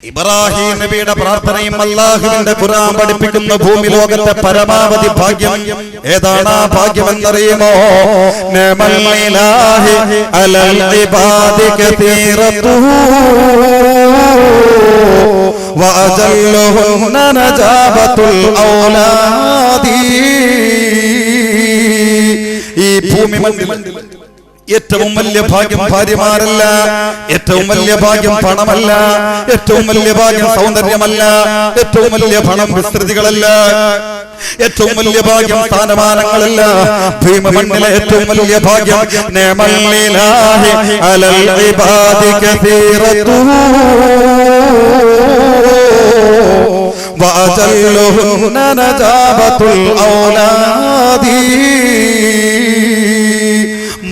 ഇബ്രാഹിം നബിയുടെ പ്രാർത്ഥനയും അല്ലാഹുവിന്റെ ഖുർആൻ പഠിപ്പിക്കുന്ന ഭൂമി ലോകത്തെ പരമാവധി ഭാഗ്യം ഏതാണ്? ആ ഭാഗ്യം എന്നറിയുമോ? നമൽ ഇലാഹി അലൽ ഇബാദി കതീറതുഹു വഅജല്ലുഹുന്ന നജാബത്തുൽ ഔലാദി. ഈ ഭൂമി മണ്ണിൽ ഏറ്റവും വലിയ ഭാഗ്യം ഭാര്യമാരല്ല, ഏറ്റവും വലിയ ഭാഗ്യം പണമല്ല, ഏറ്റവും വലിയ ഭാഗ്യം സൗന്ദര്യമല്ല, ഏറ്റവും വലിയ പണം വിസ്തൃതികളല്ല, ഏറ്റവും വലിയ ഭാഗ്യം സ്ഥാനമാനങ്ങളല്ല. ഭീമമണ്ണിലെ ഏറ്റവും വലിയ ഭാഗ്യം നഅമൽ ഇലാഹി അലൽ ഇബാദി കതീറതുഹു വഅജല്ലുഹുന്ന നജാബത്തുൽ ഔലാദി.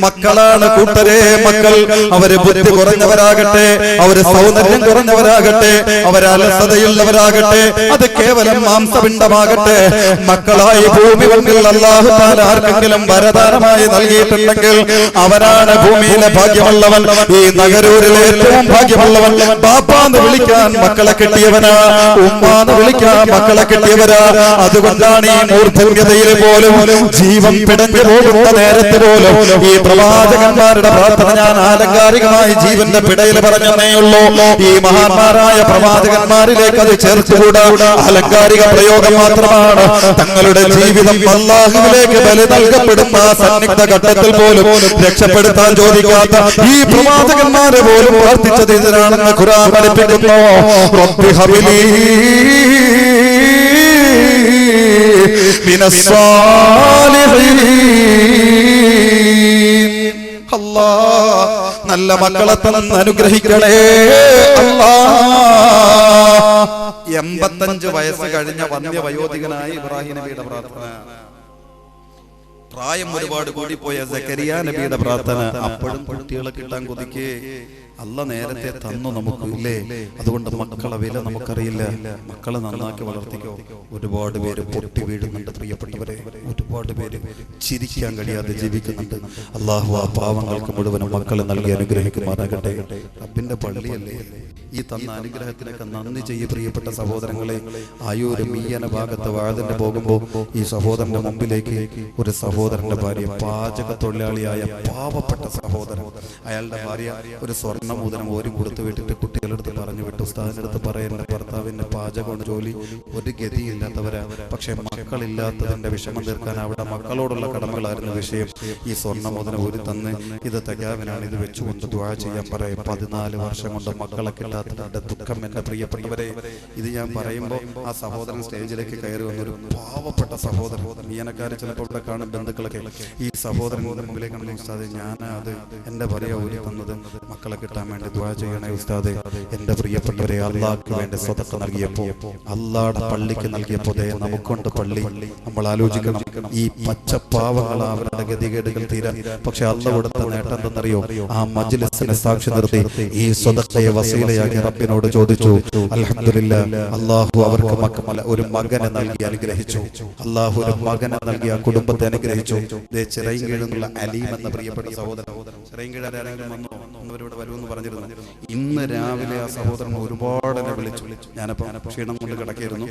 മക്കളാണ് കൂട്ടരെ. മക്കൾ അവര് ബുദ്ധി കുറഞ്ഞവരാകട്ടെ, അവര് സൗന്ദര്യം കുറഞ്ഞവരാകട്ടെ, അവര് അലസതയുള്ളവരാകട്ടെ, അത് കേവലം മാംസപിണ്ഡമാകട്ടെ, മക്കളായി ഭൂമി മണ്ണിൽ അല്ലാഹു തആല ആർക്കെങ്കിലും വരദാനമായി നൽകിയിട്ടുണ്ടെങ്കിൽ അവരാണ് ഭൂമിയിലെ ഭാഗ്യമുള്ളവൻ. ഈ നഗരൂരിലെ ഏറ്റവും ഭാഗ്യമുള്ളവൻ ബാപ്പാന്ന് വിളിക്കാൻ മക്കളെ കിട്ടിയവനാ, ഉമ്മാന്ന് വിളിക്കാൻ മക്കളെ കിട്ടിയവരാ. അതുകൊണ്ടാണ് ഈ മൂർധന്യതയിൽ പോലും ജീവൻ പിടഞ്ഞു പോകുന്ന നേരത്തെ പോലും ഈ പ്രവാചകന്മാരുടെ പ്രാർത്ഥന ഞാൻ ആലങ്കാരികമായി ജീവന്റെ പിടയിൽ പറഞ്ഞേയുള്ളൂ. ഈ മഹാന്മാരായ പ്രവാചകന്മാരിലേക്ക് അത് ചേർത്തുകൂടാ. അലങ്കാരിക പ്രയോഗം മാത്രമാണ്. തങ്ങളുടെ ജീവിതം അല്ലാഹുവിലേക്ക് ബലി നൽകപ്പെടുന്ന സന്നിഗ്ധ ഘട്ടത്തിൽ പോലും രക്ഷപ്പെടുത്താൻ ചോദിക്കാത്ത ഈ പ്രവാചകന്മാരെ പോലും പ്രാർത്ഥിച്ചത് ഇതിനാണെന്ന് ഖുർആൻ പഠിപ്പിക്കുന്നു. റബ്ബി ഹബിലി മിനസ് സാലിഹീൻ. അല്ലാ, നല്ല മക്കളെ തന്ന് അനുഗ്രഹിക്കണേ അല്ലാ. 85 വയസ്സ് കഴിഞ്ഞ വന്ധ്യവയോധികനായ ഇബ്രാഹിം നബിയുടെ പ്രാർത്ഥന, പ്രായം ഒരുപാട് കൂടിപ്പോയ സക്കരിയ നബിയുടെ പ്രാർത്ഥന, അപ്പോഴും കുട്ടികളെ കിട്ടാൻ കൊതിക്കേ. അല്ല നേരത്തെ തന്നു നമുക്ക് ഇല്ലേ? അതുകൊണ്ട് മക്കളെ വില നമുക്കറിയില്ല. മക്കളെ നന്നാക്കി വളർത്തിക്കോ. ഒരുപാട് പേര് പൊട്ടി വീഴുന്നുണ്ട് പ്രിയപ്പെട്ടവരെ, ഒരുപാട് പേര് ചിരിക്കാൻ കഴിയാതെ ജീവിക്കുന്നുണ്ട്. അല്ലാഹു ആ പാവങ്ങൾക്ക് മുഴുവനും മക്കളെ നൽകി അനുഗ്രഹിക്കുമാറാകട്ടെ. റബ്ബിന്റെ പള്ളിയല്ലേ, ഈ തന്ന അനുഗ്രഹത്തിനൊക്കെ നന്ദി ചെയ്യ പ്രിയപ്പെട്ട സഹോദരങ്ങളെ. ആയൂര് മീയന ഭാഗത്ത് വാഴതിന് പോകുമ്പോൾ ഈ സഹോദരന്റെ മുമ്പിലേക്ക് ഒരു സഹോദരന്റെ ഭാര്യ, പാചക തൊഴിലാളിയായ പാവപ്പെട്ട സഹോദരൻ, അയാളുടെ ഭാര്യ ഒരു സ്വർണ്ണമൂതനം ഓരി കൊടുത്തു വിട്ടിട്ട് കുട്ടികളെടുത്ത് പറഞ്ഞു വിട്ടു, ഉസ്താദിന്റെ അടുത്ത് പറയുന്ന ഭർത്താവിന്റെ പാചകമാണ് ജോലി, ഒരു ഗതിയില്ലാത്തവരാ, പക്ഷെ മക്കളില്ലാത്തതിന്റെ വിഷമം തീർക്കാൻ അവിടെ മക്കളോടുള്ള കടമകളായിരുന്നു വിഷയം. ഈ സ്വർണ്ണമൂതനം ഒരു തന്ന് ഇത് തികയാവിനാണ്, ഇത് വെച്ചുകൊണ്ട് ദുആ ചെയ്യാൻ പറയും. 14 വർഷം കൊണ്ട് മക്കളെ കിട്ടാത്തതിന്റെ ദുഃഖം എന്റെ പ്രിയപ്പെട്ടവരെ. ഇത് ഞാൻ പറയുമ്പോൾ ആ സഹോദരൻ സ്റ്റേജിലേക്ക് കയറി വന്നൊരു പാവപ്പെട്ട സഹോദരൻ, മീനക്കാര് ചിലപ്പോൾ ഇവിടെ കാണും ബന്ധുക്കളൊക്കെ. ഈ സഹോദരൻ മുമ്പിലേക്ക് കണ്ടു, ഉസ്താദെ ഞാൻ അത് എന്റെ ഭാര്യ ഊരി തന്നത് മക്കളെ കിട്ടാൻ വേണ്ടി ദുആ ചെയ്യണേ ഉസ്താദെ. എന്റെ പ്രിയപ്പെട്ടവരെ, അള്ളാഹ്ക്ക് വേണ്ടി സ്വതക്ക നൽകിയപ്പോ, അള്ളാഹുടെ പള്ളിക്ക് നൽകിയപ്പോ നമുക്കൊണ്ട് പള്ളി നമ്മൾ ആലോചിക്കണം. ഈ പച്ചപ്പാവങ്ങൾ അവരുടെ ഗതികേടുകൾ തീരാൻ, പക്ഷെ അള്ളാഹ് കൊടുത്ത നേട്ടം എന്തെന്നറിയോ? ആ മജ്ലിസിനെ സാക്ഷി നിർത്തി ഈ സ്വതക്കയെ വസീലയാക്കി റബ്ബിനോട് ചോദിച്ചു. അൽഹംദുലില്ലാഹ്, അള്ളാഹു അവർക്ക് ഒരു മകനെ നൽകി അനുഗ്രഹിച്ചു. അള്ളാഹു ഒരു മകനെ നൽകി ആ കുടുംബത്തെ അനുഗ്രഹിച്ചു. ചിറയിൻകീഴിൽ നിന്നുള്ള അലീം എന്ന പ്രിയപ്പെട്ട സഹോദരൻ, ചിറയിൻകീഴാരെങ്കിലും വന്നോ? ഇവിടെ വരുമെന്ന് പറഞ്ഞിരുന്നു. ഇന്ന് രാവിലെ ആ സഹോദരൻ ഒരുപാട് എന്നെ വിളിച്ചു. ഞാനപ്പോ ക്ഷീണം കൊണ്ട് കിടക്കായിരുന്നു.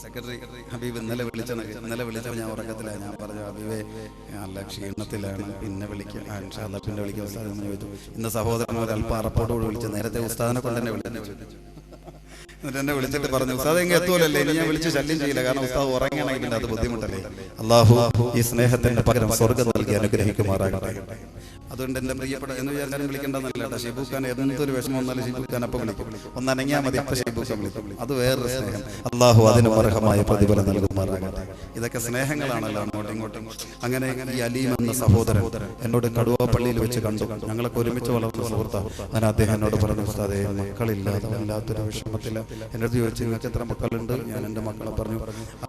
സെക്രട്ടറി ഹബീബ് ഇന്നലെ വിളിച്ചപ്പോൾ ഞാൻ ഉറക്കത്തിലാണ്. ഞാൻ പറഞ്ഞു, ഹബീബേ നല്ല ക്ഷീണത്തിലാണ്, പിന്നെ വിളിക്കാം, പിന്നെ വിളിക്കാം ഉസ്താദ് എന്ന് ചോദിച്ചു. ഇന്ന് സഹോദരൻ ഒരല്പം അറപ്പോടുകൂടി വിളിച്ചു. നേരത്തെ ഉസ്താദിനെ കൊണ്ട് തന്നെ വിളിച്ചു. എന്നിട്ട് എന്നെ വിളിച്ചിട്ട് പറഞ്ഞു, ഉസ്താദ് എങ്ങനെ എത്തുമല്ലേ, ഇനി ഞാൻ വിളിച്ച് ശല്യം ചെയ്യില്ല, കാരണം ഉസ്താദ് ഉറങ്ങണമെങ്കിൽ അത് ബുദ്ധിമുട്ടല്ലേ. അള്ളാഹു ഈ സ്നേഹത്തിന്റെ പകരം സ്വർഗം നൽകി അനുഗ്രഹിക്കുമാറാകട്ടെ. അതുകൊണ്ട് എന്റെ പ്രിയപ്പെട്ട എന്ന് വിചാരിച്ചാലും വിളിക്കേണ്ടെന്നല്ല കേട്ടോ. ഷിബുഖാൻ എന്തൊരു വിഷമം വന്നാലും ഷിബുഖാൻ അപ്പം വിളിക്കും. ഒന്നനങ്ങിയാൽ മതി, അപ്പൊ ഷിബുഖാൻ വിളിക്കും. അത് വേറൊരു സ്നേഹം. അള്ളാഹു അതിന് അർഹമായ പ്രതിഫലം നൽകുമാറാകട്ടെ. ഇതൊക്കെ സ്നേഹങ്ങളാണല്ലോ അങ്ങോട്ടും ഇങ്ങോട്ടും. അങ്ങനെ ഈ അലീം എന്ന സഹോദരൻ എന്നോട് കടുവാപ്പള്ളിയിൽ വെച്ച് കണ്ടു. ഞങ്ങളൊക്കെ ഒരുമിച്ച് വളർന്ന സുഹൃത്താണ്. അങ്ങനെ അദ്ദേഹം എന്നോട് പറഞ്ഞു, ഉസ്താദേ മക്കളില്ലാതെ വല്ലാത്തൊരു വിഷമത്തില്ല. എൻ്റെ അടുത്ത് ചോദിച്ചു, നിങ്ങൾക്ക് എത്ര മക്കളുണ്ട്? ഞാൻ എൻ്റെ മക്കളെ പറഞ്ഞു.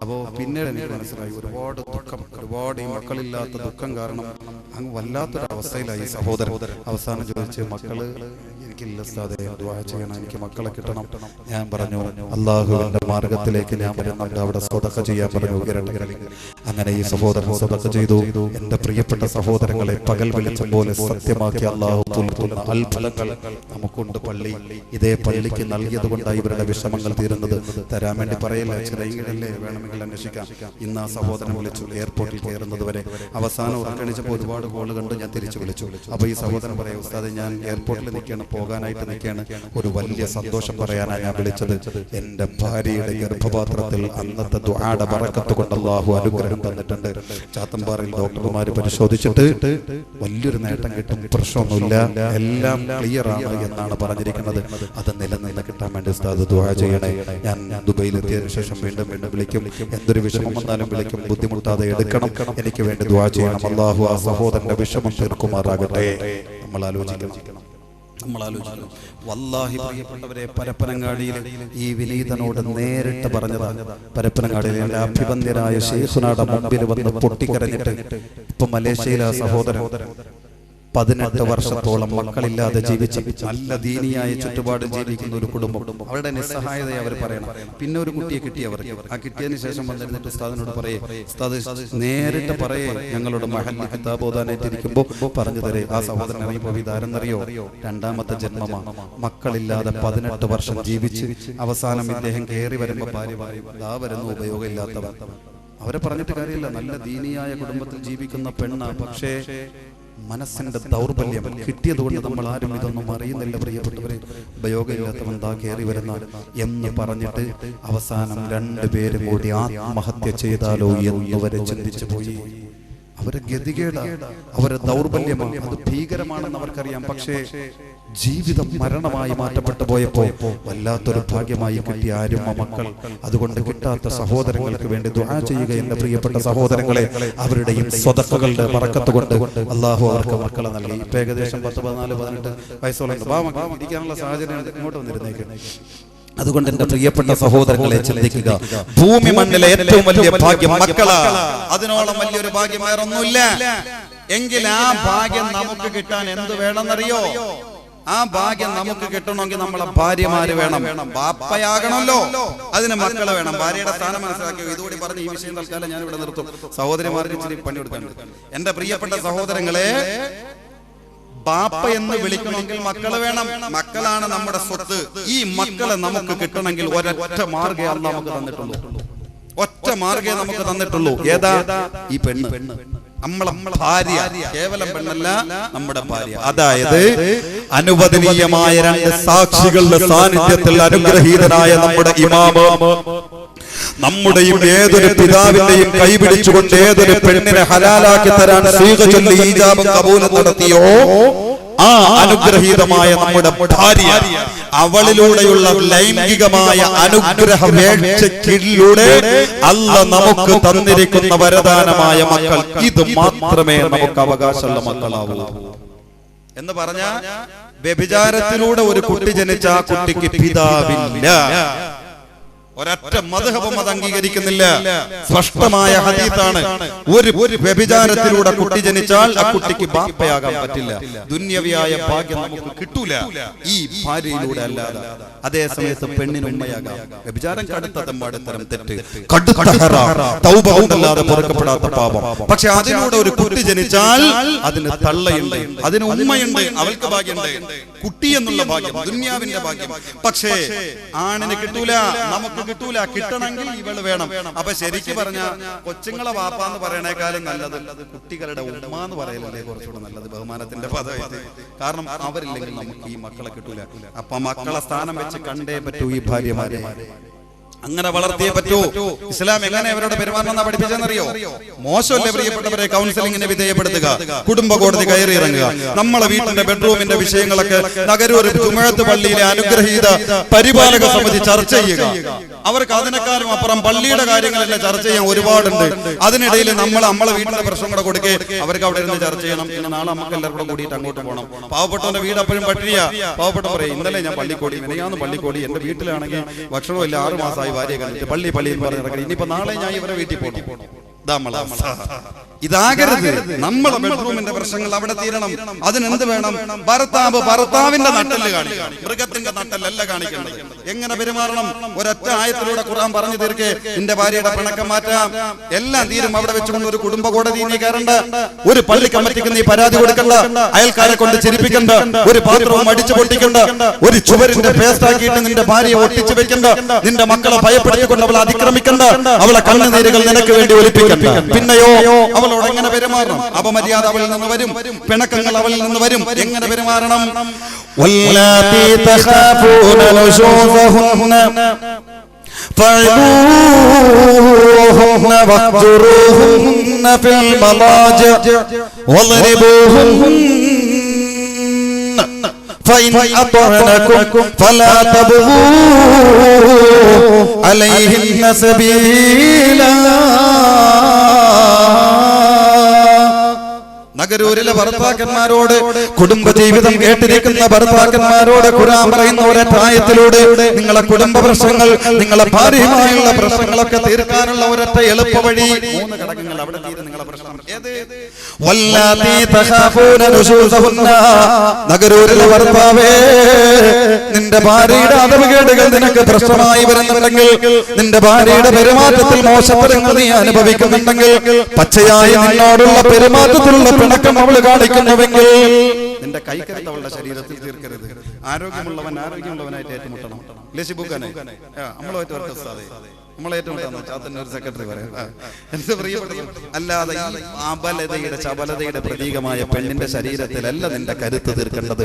അപ്പോൾ പിന്നീട് എനിക്ക് മനസ്സിലായി, ഒരുപാട് ദുഃഖം, ഒരുപാട് ഈ മക്കളില്ലാത്ത ദുഃഖം കാരണം അങ്ങ് വല്ലാത്തൊരു അവസ്ഥയിലായി സഹോദരൻ. അവസാനം ചോദിച്ച്, മക്കള് എനിക്കില്ല ഉസ്താദേ, ദുആ ചെയ്യണം, എനിക്ക് മക്കളെ കിട്ടണം. ഞാൻ പറഞ്ഞു അല്ലാഹുവിന്റെ മാർഗത്തിലേക്ക് ഞാൻ വരുന്നുണ്ട്, അവിടെ സ്വതക്ക ചെയ്യാൻ പറഞ്ഞു. അങ്ങനെ ഈ സഹോദരൻ സ്വതക്ക ചെയ്തു. എന്റെ പ്രിയപ്പെട്ട സഹോദരങ്ങളെ, പകൽ വെളിച്ചം പോലെ സത്യമാക്കി അല്ലാഹു തുൽക്കുന്ന അത്ഭുതങ്ങൾ നമുക്കുണ്ട്. പള്ളി ഇതേ പള്ളിക്ക് നൽകിയത് കൊണ്ടാണ് ഇവരുടെ വിഷമങ്ങൾ തീരുന്നത്. തരാൻ വേണ്ടി പറയില്ല, ചെറിയല്ലേ, വേണമെങ്കിൽ അന്വേഷിക്കാം. ഇന്ന് ആ സഹോദരൻ വിളിച്ചു, എയർപോർട്ടിൽ കയറുന്നത് വരെ. അവസാനം ഉറക്കണിച്ചപ്പോൾ ഒരുപാട് കോള് കണ്ട് ഞാൻ തിരിച്ചു വിളിച്ചു. അപ്പൊ ഈ സഹോദരൻ പറയാം, ഉസ്താദേ ഞാൻ എയർപോർട്ടിൽ നിൽക്കുകയാണ്, പോകാനായിട്ട് നിൽക്കുകയാണ്, ഒരു വലിയ സന്തോഷം പറയാനാണ് ഞാൻ വിളിച്ചത്. എന്റെ ഭാര്യയുടെ ഗർഭപാത്രത്തിൽ അന്നത്തെ ദുആയുടെ ബറക്കത്ത് കൊണ്ട് അല്ലാഹു അനുഗ്രഹം തന്നിട്ടുണ്ട്. ചാത്തമ്പാറയിൽ ഡോക്ടർമാർ പരിശോധിച്ചിട്ട് വലിയൊരു നേട്ടം കിട്ടും, പ്രശ്നമൊന്നുമില്ല, എല്ലാം ക്ലിയർ ആണ് എന്നാണ് പറഞ്ഞിരിക്കുന്നത്. അത് നിലനിന്ന് കിട്ടാൻ വേണ്ടി ഉസ്താദ് ദുആ ചെയ്യണേ. ഞാൻ ദുബൈയിൽ എത്തിയതിനു ശേഷം വീണ്ടും വിളിക്കും, എന്തൊരു വിഷമം വന്നാലും വിളിക്കും, ബുദ്ധിമുട്ടാതെ എടുക്കണം, എനിക്ക് വേണ്ടി ദുആ ചെയ്യണം. അല്ലാഹു ആ സഹോദരന്റെ വിഷമം തീർക്കുമാറാകട്ടെ. നമ്മൾ ആലോചിക്കണം. വല്ലാഹി പ്രിയപ്പെട്ടവരെ, പരപ്പനങ്ങാടിയിൽ ഈ വിനീതനോട് നേരിട്ട് പറഞ്ഞതാണ്. പരപ്പനങ്ങാടിയിൽ എൻ്റെ അഭിവന്ദ്യനായ ശൈഖുനാടെ മുമ്പിൽ വന്ന് പൊട്ടിക്കരഞ്ഞിട്ട് ഇപ്പൊ മലേഷ്യയിലെ ആ സഹോദരൻ 18 വർഷത്തോളം മക്കളില്ലാതെ ജീവിച്ച നല്ല ദീനിയായ ചുറ്റുപാട് ജീവിക്കുന്ന ഒരു കുടുംബം. അവരുടെ നിസ്സഹായത അവർ പറയണം. പിന്നെ ഒരു കുട്ടിയെ കിട്ടിയവർക്ക്, ആ കിട്ടിയതിന് ശേഷം വന്നിരുന്നിട്ട് ഉസ്താദിനോട് പറയേ, ഉസ്താദ് നേരിട്ട് പറയേ, ഞങ്ങളുടെ മഹല്ല് കിതാബ് ഓതാനായിട്ടിരിക്കുമ്പോൾ പറഞ്ഞു തരേ. ആ സഹോദരൻ ഇറങ്ങിപ്പോയി. ഇതാരെന്നറിയോ? രണ്ടാമത്തെ ജന്മമാണ്. മക്കളില്ലാതെ 18 വർഷം ജീവിച്ച് അവസാനം ഇദ്ദേഹം കയറി വരുമ്പോൾ ഭാര്യ ദാ വരുന്നു ഉപയോഗമില്ലാത്തവർ. അവരെ പറഞ്ഞിട്ട് കാര്യമില്ല, നല്ല ദീനിയായ കുടുംബത്തിൽ ജീവിക്കുന്ന പെണ്ണ. പക്ഷേ മനസ്സിന്റെ ദൗർബല്യം കിട്ടിയതുകൊണ്ട് നമ്മൾ ആരും ഇതൊന്നും അറിയുന്നില്ല. പ്രിയപ്പെട്ടവരെ, ഉപയോഗമില്ലാത്തവൻ താ കയറി വരുന്ന എന്ന് പറഞ്ഞിട്ട് അവസാനം 2 പേരും കൂടി ആത്മഹത്യ ചെയ്താലോ എന്നുവരെ ചിന്തിച്ചു പോയി. അവരെ ഗതികേട, അവരെ ദൗർബല്യമാണ്, അത് ഭീകരമാണെന്ന് അവർക്കറിയാം. പക്ഷേ ജീവിതം മരണമായി മാറ്റപ്പെട്ടു പോയപ്പോ വല്ലാത്തൊരു ഭാഗ്യമായി കിട്ടിയ ആരുമ്മ മക്കൾ. അതുകൊണ്ട് കിട്ടാത്ത സഹോദരങ്ങൾക്ക് വേണ്ടി ദുആ ചെയ്യുക എന്റെ പ്രിയപ്പെട്ട സഹോദരങ്ങളെ. അവരുടെയും സ്വതക്കകളുടെ ബറക്കത്ത് കൊണ്ട് അല്ലാഹു അവർക്ക് മക്കളെ നൽകി. ഇപ്പൊ ഏകദേശം 10, 14, 18 വയസ്സോളം ഇരിക്കാനുള്ള സാഹചര്യം ഇങ്ങോട്ട് വന്നിരുന്നേക്ക്. അതുകൊണ്ട് എന്റെ പ്രിയപ്പെട്ട സഹോദരങ്ങളെ ചിന്തിക്കുക, ഭൂമി മണ്ണിലെ ഏറ്റവും വലിയ ഭാഗ്യം മക്കളാ. അതിനോളം വലിയൊരു ഭാഗ്യം വേറൊന്നുമില്ല. എങ്കിൽ ആ ഭാഗ്യം നമുക്ക് കിട്ടാൻ എന്ത് വേണമെന്നറിയോ? ആ ഭാഗ്യം നമുക്ക് കിട്ടണമെങ്കിൽ നമ്മളെ ഭാര്യമാര് വേണം, ബാപ്പയാകണമല്ലോ. അതിന് മക്കളെ വേണം. ഭാര്യയുടെ സ്ഥാനം മനസ്സിലാക്കിയോ? ഇതുകൂടി പറഞ്ഞ് ഈ വിഷയം തൽക്കാലം ഞാൻ ഇവിടെ നിർത്തും. സഹോദരിമാർക്ക് ഇച്ചിരി പണി കൊടുക്കാനുണ്ട്. എന്റെ പ്രിയപ്പെട്ട സഹോദരങ്ങളെ, ബാപ്പ എന്ന് വിളിക്കണമെങ്കിൽ മക്കളെ വേണം. മക്കളാണ് നമ്മുടെ സ്വത്ത്. ഈ മക്കളെ നമുക്ക് കിട്ടണമെങ്കിൽ ഒരൊറ്റ മാർഗ്ഗേ അല്ലാഹു നമുക്ക് തന്നിട്ടുള്ളൂ. ഒറ്റ മാർഗ്ഗേ നമുക്ക് തന്നിട്ടുള്ളൂ. ഏതാ? ഈ പെണ്ണ്, നമ്മളെ ഭാര്യ. കേവലം പെണ്ണല്ല, നമ്മുടെ ഭാര്യ. അതായത് അനുവദനീയമായ 2 സാക്ഷികളുടെ സാന്നിധ്യത്തിൽ അനുഗ്രഹീതനായ നമ്മുടെ ഇമാമ് നമ്മുടെയും ഏതൊരു പിതാവിന്റെയും കൈപിടിച്ചുകൊണ്ട് ഏതൊരു പെണ്ണിനെ ഹലാലാക്കി തരാൻ സ്വീക ചൊല്ലി ഈജാബ് കബൂൽ നടത്തിയോ, ആ അനുഗ്രഹീതമായ നമ്മുടെ ഭാര്യ, അവളിലൂടെയുള്ള ലൈംഗികമായ അനുഗ്രഹ വീഴ്ചയിലൂടെ അല്ലാഹ് നമുക്ക് തന്നിരിക്കുന്ന വരദാനമായ മക്കൾ, ഇത് മാത്രമേ നമുക്ക് അവകാശമുള്ള മക്കളാവൂ. എന്ന് പറഞ്ഞ വ്യഭിചാരത്തിലൂടെ ഒരു കുട്ടി ജനിച്ച ആ കുട്ടിക്ക് പിതാവില്ല. ഒരൊറ്റ മദ്ഹബും അത് അംഗീകരിക്കുന്നില്ല. സ്പഷ്ടമായ ഹദീസാണ്. ഒരു വ്യഭിചാരത്തിലൂടെ കുട്ടി ജനിച്ചാൽ ആ കുട്ടിക്ക് ബാപ്പയാകാൻ പറ്റില്ല. ദുന്യവിയായ ഭാഗ്യം നമുക്ക് കിട്ടൂല ഈ ഭാര്യയിലൂടെ അല്ലാതെ. അതേ സമയത്ത് പെണ്ണിന് ഉമ്മയാകാം. വ്യഭിചാരം കടുത്ത തെമ്മാടിത്തരം തെറ്റ്, കടുത്ത ഹറാം, തൗബ കൊണ്ടല്ലാതെ പൊറുക്കപ്പെടാത്ത പാപം. പക്ഷെ അതിലൂടെ ഒരു കുട്ടി ജനിച്ചാൽ അതിന് തള്ളയുണ്ട്, അതിന് ഉമ്മയുണ്ട്, അവൾക്ക് ഭാഗ്യമുണ്ട്. കുട്ടി എന്നുള്ള ഭാഗ്യം ദുന്യാവിന്റെ ഭാഗ്യം. പക്ഷേ ആണിന് കിട്ടൂല, നമുക്ക് കിട്ടൂല. കിട്ടണമെങ്കിൽ ഇവള് വേണം. അപ്പൊ ശരിക്കും പറഞ്ഞ കൊച്ചുങ്ങളെ വാപ്പ എന്ന് പറയണേക്കാളും നല്ലത് കുട്ടികളുടെ ഉമ്മ എന്ന് പറയലല്ലേ കുറച്ചുകൂടെ നല്ലത്, ബഹുമാനത്തിന്റെ പദമായിട്ട്. കാരണം അവരില്ലെങ്കിൽ നമുക്ക് ഈ മക്കളെ കിട്ടൂല. അപ്പൊ മക്കളെ സ്ഥാനം വെച്ച് കണ്ടേ പറ്റൂ ഈ ഭാര്യമാരെ. അങ്ങനെ വളർത്തിയേ പറ്റൂ. ഇസ്ലാം എങ്ങനെ അവരോട് പെരുമാറണമെന്നാ പഠിപ്പിച്ചെന്നറിയോ? മോശമല്ലേ പ്രിയപ്പെട്ടവരെ? കൗൺസിലിംഗിനെ വിധേയപ്പെടുത്തുക, കുടുംബ കോടതി കയറി ഇറങ്ങുക, നമ്മളെ വീട്ടിന്റെ ബെഡ്റൂമിന്റെ വിഷയങ്ങളൊക്കെ നഗരൂർ ജുമുഅത്ത് പള്ളിയിലെ അനുഗ്രഹീത പരിപാലക സമിതി ചർച്ച ചെയ്യുക. അവർക്ക് അതിനേക്കാളും അപ്പുറം പള്ളിയുടെ കാര്യങ്ങളെല്ലാം ചർച്ച ചെയ്യാൻ ഒരുപാടുണ്ട്. അതിനിടയിൽ നമ്മളെ വീട്ടിലെ പ്രശ്നം കൂടെ കൊടുക്കേ, അവർക്ക് അവിടെ ഇരുന്ന് ചർച്ച ചെയ്യണം. പിന്നെ നാളെ നമുക്ക് എല്ലാവരും കൂടെ കൂടിയിട്ട് അങ്ങോട്ട് പോകണം. പാവപ്പെട്ടവന്റെ വീട് അപ്പോഴും പട്ടിണിയാ. പാവപ്പെട്ട പറയും, ഇന്നലെ ഞാൻ പള്ളിക്കോടി, മെനയാന്ന് പള്ളിക്കോടി, എന്റെ വീട്ടിലാണെങ്കിൽ ഭക്ഷണമില്ല, 6 മാസമായി ഭാര്യ കണ്ടിട്ട് പള്ളിയിൽ പറഞ്ഞിറങ്ങി. ഇനിയിപ്പോ നാളെ ഞാൻ ഇവരെ വീട്ടിൽ പോകണം. ഇതാകരുത്. നമ്മളെ ബെഡ്റൂമിന്റെ പ്രശ്നങ്ങൾ അവിടെ തീരണം. അതിനെന്ത് വേണം? ഭർത്താവ് ഭർത്താവിന്റെ നട്ടല് കാണിക്കണം, മൃഗത്തിന്റെ നട്ടലല്ല കാണിക്കേണ്ടത്. എങ്ങനെ പെരുമാറണം? ഒരൊറ്റ ആയത്തിലൂടെ ഖുർആൻ പറഞ്ഞു തീർക്കേ. നിന്റെ ഭാര്യയുടെ പിണക്കം മാറ്റാം, എല്ലാം തീരും. അവിടെ വെച്ചുകൊണ്ട് ഒരു കുടുംബ കോടതി നീ കയറണ്ട, ഒരു പള്ളി കമ്മിറ്റിക്ക് നീ പരാതി കൊടുക്കണ്ട, അയൽക്കാരെ കൊണ്ട് ചിരിപ്പിക്കണ്ട, ഒരു പാത്രവും അടിച്ചു പൊട്ടിക്കണ്ട, ഒരു ചുവരിന്റെ പേസ്റ്റാക്കിയിട്ട് നിന്റെ ഭാര്യയെ ഒട്ടിച്ചു വെക്കണ്ട, നിന്റെ മക്കളെ ഭയപ്പെടുത്തിക്കൊണ്ട് അവളെ അതിക്രമിക്കണ്ട, അവളെ കണ്ണുനീരുകൾ നിനക്ക് വേണ്ടി ഒലിപ്പിക്കണ്ട. പിന്നെയോ അവളോട് എങ്ങനെ പെരുമാറണം? അപമര്യാദ അവളിൽ നിന്ന് വരും, പിണക്കങ്ങൾ അവളിൽ നിന്ന് വരും. എങ്ങനെ പെരുമാറണം? വല്ലാത്തി തഖാഫൂന നുശൂസഹുന്ന ഫഅദൂഹുന്ന വഹ്ജുറൂഹുന്ന ഫിൽ മളാജി വളരിബൂഹുന്ന ഫഇൻ അത്അനകും ഫലാ തബ്ഗൂ അലൈഹിന്ന സബീലാ. നഗരൂരിലെ ഭർത്താക്കന്മാരോട്, കുടുംബജീവിതം കേട്ടിരിക്കുന്ന ഭർത്താക്കന്മാരോട് ഖുർആൻ പറയുന്ന ഒരധ്യായത്തിലൂടെ നിങ്ങളെ കുടുംബ പ്രശ്നങ്ങൾ, നിങ്ങളെ ഭാര്യയുമായുള്ള പ്രശ്നങ്ങളൊക്കെ തീർക്കാനുള്ള ഒരൊറ്റ എളുപ്പ വഴി, 3 ഘടകങ്ങൾ അവിടെ തീരും നിങ്ങളെ പ്രശ്നം. ഏത്? വല്ലാത്തി തഖാഫൂന നുശൂസഹുന്ന. നഗരൂരിലെ ഭർത്താവേ, നിന്റെ ഭാര്യയുടെ അതവുകേടുകൾ നിനക്ക് പ്രശ്നമായി വരുന്നുണ്ടെങ്കിൽ, നിന്റെ ഭാര്യയുടെ പെരുമാറ്റത്തിൽ മോശഫലങ്ങൾ നീ അനുഭവിക്കുന്നുണ്ടെങ്കിൽ, പച്ചയായി നിന്നോടുള്ള പെരുമാറ്റത്തിലുള്ള പിണക്കം അവള് കാണിക്കുന്നുവെങ്കിൽ, നിന്റെ കൈക്കരുത്ത് അവളുടെ ശരീരത്തിൽ തീർക്കരുത്. ആരോഗ്യമുള്ളവനായിട്ട് ഏറ്റുമുട്ടണം. സെക്രട്ടറി പറയാം. എന്റെ പ്രിയപ്പെട്ട, അല്ലാതെ ഈ അബലതയുടെ ചപലതയുടെ പ്രതീകമായ പെണ്ണിന്റെ ശരീരത്തിലല്ല നിന്റെ കരുത്ത് തീർക്കേണ്ടത്.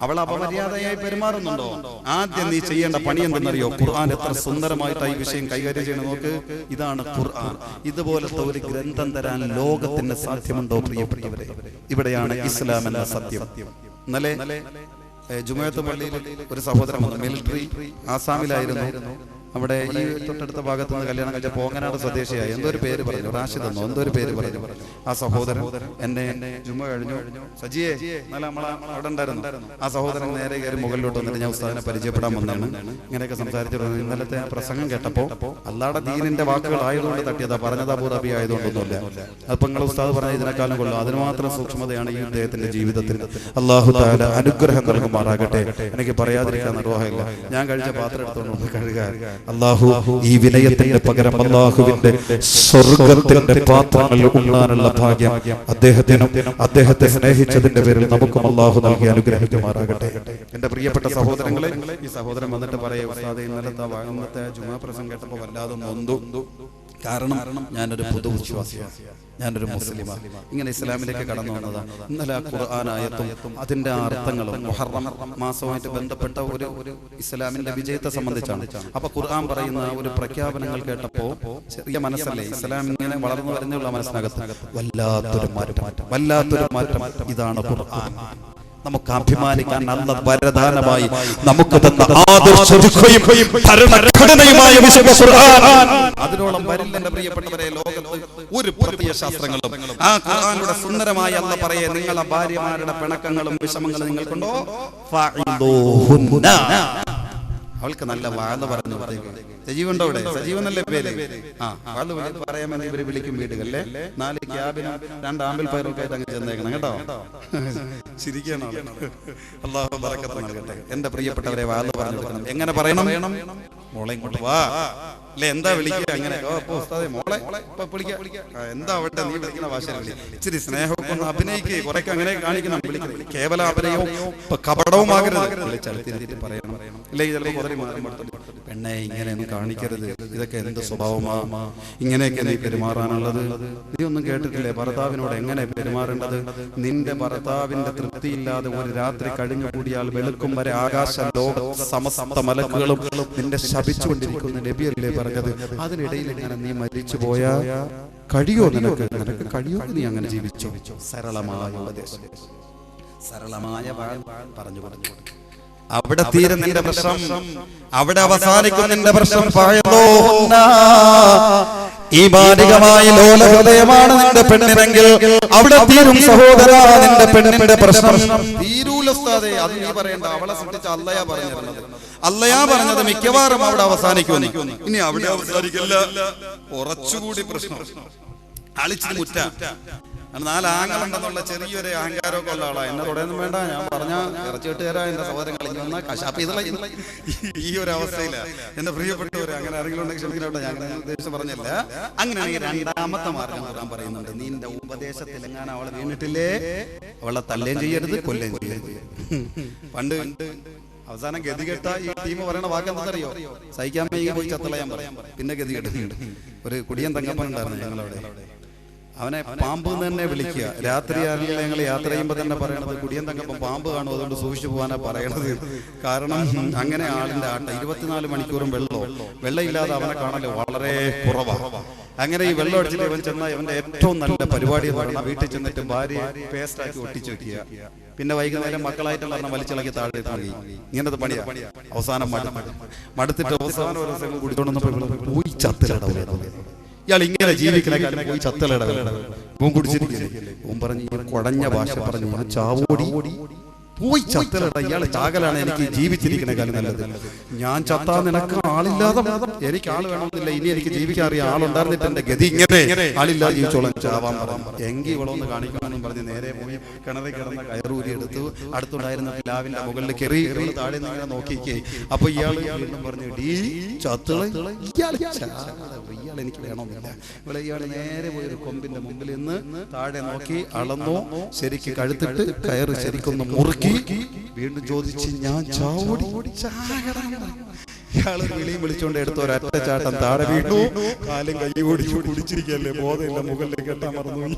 അവൾ അപമര്യാദയായി പെരുമാറുന്നുണ്ടോ? ആദ്യം നീ ചെയ്യേണ്ട പണി എന്തെന്നറിയോ? ഖുർആൻ എത്ര സുന്ദരമായിട്ടാണ് ഈ വിഷയം കൈകാര്യം ചെയ്യണം. നോക്ക്, ഇതാണ് ഖുർആൻ. ഇതുപോലത്തെ ഒരു ഗ്രന്ഥം തരാൻ ലോകത്തിന് സാധ്യമുണ്ടോ പ്രിയപ്പെട്ടവരെ? ഇവിടെയാണ് ഇസ്ലാം എന്ന സത്യം. ഇന്നലെ ജുമഅത്ത് പള്ളിയിൽ ഒരു സഹോദരൻ വന്നു, മിലിറ്ററി, ആസാമിലായിരുന്നു. അവിടെ ഈ തൊട്ടടുത്ത ഭാഗത്ത് നിന്ന് കല്യാണം കഴിച്ച പോങ്ങനാട് സ്വദേശിയായി, എന്തോ ഒരു പേര് പറഞ്ഞു, റാഷിദ് എന്നോ എന്തോ ഒരു പേര് പറഞ്ഞു. ആ സഹോദരൻ എന്നെ ജുമ കഴിഞ്ഞു, സജിയെ നല്ല നമ്മളെ അവിടെ ഉണ്ടായിരുന്നു. ആ സഹോദരൻ നേരെ കയറി മുകളിലോട്ട് വന്നിട്ട് ഞാൻ ഉസ്താദിനെ പരിചയപ്പെടാൻ വന്നാണ്. ഇങ്ങനെയൊക്കെ സംസാരിച്ചിരുന്നു. ഇന്നലത്തെ ആ പ്രസംഗം കേട്ടപ്പോൾ അല്ലാടെ ദീനിന്റെ വാക്കുകൾ ആയതുകൊണ്ട് തട്ടിയതാ, പറഞ്ഞത് അബൂദാബി ആയതുകൊണ്ടൊന്നുമില്ല. അപ്പൊ നിങ്ങൾ ഉസ്താദ് പറഞ്ഞ ഇതിനേക്കാളും കൊള്ളും. അതിന് മാത്രം സൂക്ഷ്മതയാണ് ഈ അദ്ദേഹത്തിന്റെ ജീവിതത്തിൽ. അല്ലാഹു തആല അനുഗ്രഹം നൽകുമാറാകട്ടെ. എനിക്ക് പറയാതിരിക്കാൻ നിർവാഹമില്ല. ഞാൻ കഴിച്ച പാത്രം എടുത്തോണ്ട് കഴുകാൻ അല്ലാഹു ഈ വിനയത്തിന്റെ പകരം അല്ലാഹുവിന്റെ സ്വർഗ്ഗത്തിന്റെ പാത്രങ്ങൾ ഉണ്ണാനുള്ള ഭാഗ്യം അദ്ദേഹത്തെ സ്നേഹിച്ചതിന്റെ പേരിൽ നമുക്കും അല്ലാഹു നൽകി അനുഗ്രഹിക്കുമാറാകട്ടെ. എന്റെ പ്രിയപ്പെട്ട സഹോദരങ്ങളെ, ഈ സഹോദരൻ വന്നിട്ട് പറയേ, ഉസ്താദേ ഇന്നലത്തെ ജുമാ പ്രസംഗം കേട്ടപ്പോൾ വല്ലാതെ നൊന്തു. കാരണം ഞാനൊരു പുതുവിശ്വാസിയാണ്, ഞാനൊരു മുസ്ലിമാണ്, ഇങ്ങനെ ഇസ്ലാമിലേക്ക് കടന്നു വന്നതാണ്. ഇന്നലെ ആ ഖുർആനായത്തും അതിന്റെ അർത്ഥങ്ങളും മുഹറം മാസവുമായിട്ട് ബന്ധപ്പെട്ട ഒരു ഇസ്ലാമിന്റെ വിജയത്തെ സംബന്ധിച്ചാണ്. അപ്പൊ ഖുർആൻ പറയുന്ന ഒരു പ്രഖ്യാപനങ്ങൾ കേട്ടപ്പോ ചെറിയ മനസ്സല്ലേ, ഇസ്ലാം ഇങ്ങനെ വളർന്നു വരുന്നുള്ള മനസ്സിനകത്ത് വല്ലാത്തൊരു മാറ്റം. ഇതാണ് ഖുർആൻ. നമുക്ക് അഭിമാനിക്കാൻ നല്ല വരദാനമായി നമുക്ക് തന്ന ആദർശവും ഭരണഘടനയുമായ വിശുദ്ധ ഖുർആൻ. അതിനോളം വരില്ല എന്റെ പ്രിയപ്പെട്ടവരെ ലോകത്ത് ഒരു പ്രത്യയ ശാസ്ത്രങ്ങളും. ആ ഖുർആനിലൂടെ സുന്ദരമായി അല്ലാഹു പറയേ, നിങ്ങളെ ഭാര്യമാരുടെ പിണക്കങ്ങളും വിഷമങ്ങളും നിങ്ങൾക്കുണ്ടോ? ഫഅദൂഹുന്ന. അവൾക്ക് നല്ല വാഴ പറഞ്ഞു. സജീവുണ്ടോ ഇവിടെ? സജീവനല്ലേ പേര്? ആ, വാഴ പറയാൻ വേണ്ടി ഇവര് വിളിക്കും വീടുകളിലെ 4 ക്യാബിനും 2 ആമ്പിൾ പയറൊക്കെ ആയിട്ട് അങ്ങ് ചെന്നേക്കണം കേട്ടോ. ചിരിക്കണം. അല്ലാഹു ബറക്കത്ത് നൽകട്ടെ. എന്റെ പ്രിയപ്പെട്ടവരെ, വാഴ പറഞ്ഞു കൊടുക്കണം. എങ്ങനെ പറയണം? മോളെ ഇങ്ങോട്ട് വാ. അല്ലെ എന്താ വിളിക്കുക? അങ്ങനെ മോളെ എന്താ അവിടെ നീ വിളിക്കുന്ന ഭാഷ വിളി. ഇച്ചിരി സ്നേഹമൊക്കെ ഒന്ന് അഭിനയിക്കുക. കുറെയൊക്കെ അങ്ങനെ കാണിക്കണം. വിളിക്കുന്നത് കേവല അഭിനയവും കപടവുമാകരുത്. വിളിച്ചടുത്തിരുത്തിട്ട് പറയണം. ഇല്ലെങ്കിൽ ചിലപ്പോൾ കുതിരി മാറുമ്പോൾ പെണ്ണെ ഇങ്ങനെയൊന്നും കാണിക്കരുത്, ഇതൊക്കെ എന്ത് സ്വഭാവമാ, ഇങ്ങനെയൊക്കെ നീ പെരുമാറാനുള്ളത്. നീ ഒന്നും കേട്ടിട്ടില്ലേ ഭർത്താവിനോട് എങ്ങനെ പെരുമാറേണ്ടത്? നിന്റെ ഭർത്താവിന്റെ തൃപ്തിയില്ലാതെ ഒരു രാത്രി കഴിഞ്ഞു കൂടിയാൽ വെളുക്കും വരെ ആകാശ ലോക സമസ്ത മലക്കുകളും നിന്റെ ശപിച്ചുകൊണ്ടിരിക്കുന്ന നബിയല്ലേ പറഞ്ഞത്? അതിനിടയിൽ ഇങ്ങനെ നീ മരിച്ചു പോയാ കഴിയോ? നിനക്ക് കഴിയോ? നീ അങ്ങനെ ജീവിച്ചു. സരളമായ ഉപദേശം, സരളമായ പറഞ്ഞു. അവിടെ തീരും നിന്റെ പ്രശ്നം, അവിടെ അവസാനിക്കും നിന്റെ പ്രശ്നം. ഈ മാനികമായി ലോല ഹൃദയമാണ് നിന്റെ പെണ്ണിനെങ്കിൽ അവിടെ തീരും സഹോദര നിന്റെ പെണ്ണിന്റെ പ്രശ്നം. തീരൂല ഉസ്താദേ, അത് നീ പറയണ്ട, അവളെ സൃഷ്ടിച്ച അല്ലയാ പറഞ്ഞത്. അല്ലയാ പറഞ്ഞത് മിക്കവാറും അവിടെ അവസാനിക്കുന്നു. ഇനി അവിടെ അവസാനിക്കില്ല, കുറച്ചുകൂടി പ്രശ്നം. അളിച്ചു മുറ്റ 4 ആങ്ങളുണ്ടെന്നുള്ള ചെറിയൊരു അഹങ്കാരമൊക്കെ ഉള്ള ആളാ. എന്നെ തുടയൊന്നും വേണ്ട, ഞാൻ പറഞ്ഞ ഇറച്ചിട്ട് തരാ എന്റെ സഹോദരൻ കളിഞ്ഞു വന്ന കശാപ്പ് ഈ ഒരു അവസ്ഥയില. എന്റെ പ്രിയപ്പെട്ടവര് അങ്ങനെ ആരെങ്കിലും ഉണ്ടെങ്കിൽ ക്ഷമിക്കട്ടെ, ഞാൻ ഉദ്ദേശിച്ച് പറഞ്ഞില്ല. അങ്ങനെയാണെങ്കിൽ രണ്ടാമത്തെ മാർഗം ഖുർആൻ പറയുന്നുണ്ട്. നിന്റെ ഉപദേശത്തിൽ എങ്ങാനും അവളെ വീണിട്ടില്ലേ, അവളെ തല്ലേം ചെയ്യരുത്, കൊല്ലേം ചെയ്യരുത്. പണ്ട് അവസാനം ഗതികെട്ട ഈ ടീം പറയണ വാക്കെന്തറിയോ, സഹിക്കാൻ പോയി ചത്തളയാൻ പറയാം. പിന്നെ ഗതികെട്ട് ഒരു കുടിയൻ തങ്കപ്പൻ ഉണ്ടായിരുന്നു ഞങ്ങളവിടെ. അവനെ പാമ്പ് തന്നെ വിളിക്കുക. രാത്രി ആണെങ്കിൽ ഞങ്ങൾ യാത്ര ചെയ്യുമ്പോൾ തന്നെ പറയണത് കുടിയൻ തങ്കപ്പം പാമ്പ് കാണും, അതുകൊണ്ട് സൂക്ഷിച്ചു പോകാനാ പറയണത്. കാരണം അങ്ങനെ ആളിന്റെ ആട്ട 24 മണിക്കൂറും വെള്ളമില്ലാതെ അവനെ കാണല് വളരെ കുറവാണ്. അങ്ങനെ ഈ വെള്ളം അടിച്ചിട്ട് ഇവൻ ചെന്നാൽ ഇവന്റെ ഏറ്റവും നല്ല പരിപാടി എന്ന് പറഞ്ഞാൽ വീട്ടിൽ ചെന്നിട്ട് ഭാര്യ പേസ്റ്റാക്കി ഒട്ടിച്ചു വെക്കുക. പിന്നെ വൈകുന്നേരം മക്കളായിട്ട് പറഞ്ഞ വലിച്ചിളക്കി താഴെ തള്ളി. ഇങ്ങനത്തെ പണിയാ. അവസാനം മടുത്തിട്ട് അവസാനം ഒരു ദിവസം കുടിച്ചോണ്ടെന്നപ്പോൾ പോയി ചത്തിലട. ഇയാൾ ഇങ്ങനെ ജീവിക്കണേക്കാളും പോയി ചത്തലട കുടിച്ചിരിക്കില്ലേ. ഓൻ പറഞ്ഞു കുടഞ്ഞ ഭാഷ പറഞ്ഞു, ഞാൻ ചാവോടി പോയി ചത്തലട. ഇയാള് ചാകലാണ് എനിക്ക് ജീവിച്ചിരിക്കണേക്കാളും നല്ലത്. ഞാൻ ചത്താ നിനക്ക് ആളില്ലാതെ, എനിക്ക് ആള് വേണമെന്നില്ല, ഇനി എനിക്ക് ജീവിക്കാൻ അറിയാം, ആളുണ്ടായിരുന്നിട്ട് എന്റെ ഗതി ഇങ്ങനെ, ആളില്ലാതെ ജീവിച്ചോളാം, ചാവാൻ പറഞ്ഞു. എങ്കിൽ ഇവളൊന്ന് കാണിക്കണമെന്നും പറഞ്ഞ് നേരെ പോയി കിണറിൽ കിടന്ന കയറൂരി എടുത്തു. അടുത്തുണ്ടായിരുന്ന പ്ലാവിന്റെ മുകളിൽ കയറി താഴെ നിന്ന് ഇങ്ങനെ നോക്കിക്കേ. അപ്പൊ ഇയാള് വീണ്ടും പറഞ്ഞു, ഡീ ചത്തള, ഇയാൾ എനിക്ക് വേണമെന്നില്ല. ഇവിടെ ഇയാള് നേരെ പോയി ഒരു കൊമ്പിന്റെ മുമ്പിൽ നിന്ന് താഴെ നോക്കി അളന്നു, ശരിക്ക് കഴുത്തിട്ട് കയറ് ശരിക്കൊന്ന് മുറുക്കി വീണ്ടും ചോദിച്ച്, ഞാൻ ചാവോടി ഇയാള് വിളിയും വിളിച്ചോണ്ട് എടുത്ത ഒരൊറ്റ ചാട്ടം താഴെ വീണു. കാലും കൈ ഓടിച്ചു കുടിച്ചിരിക്കല്ലേ, ബോധമില്ല, മുകളിലേക്ക് കെട്ടാൻ മറന്നു.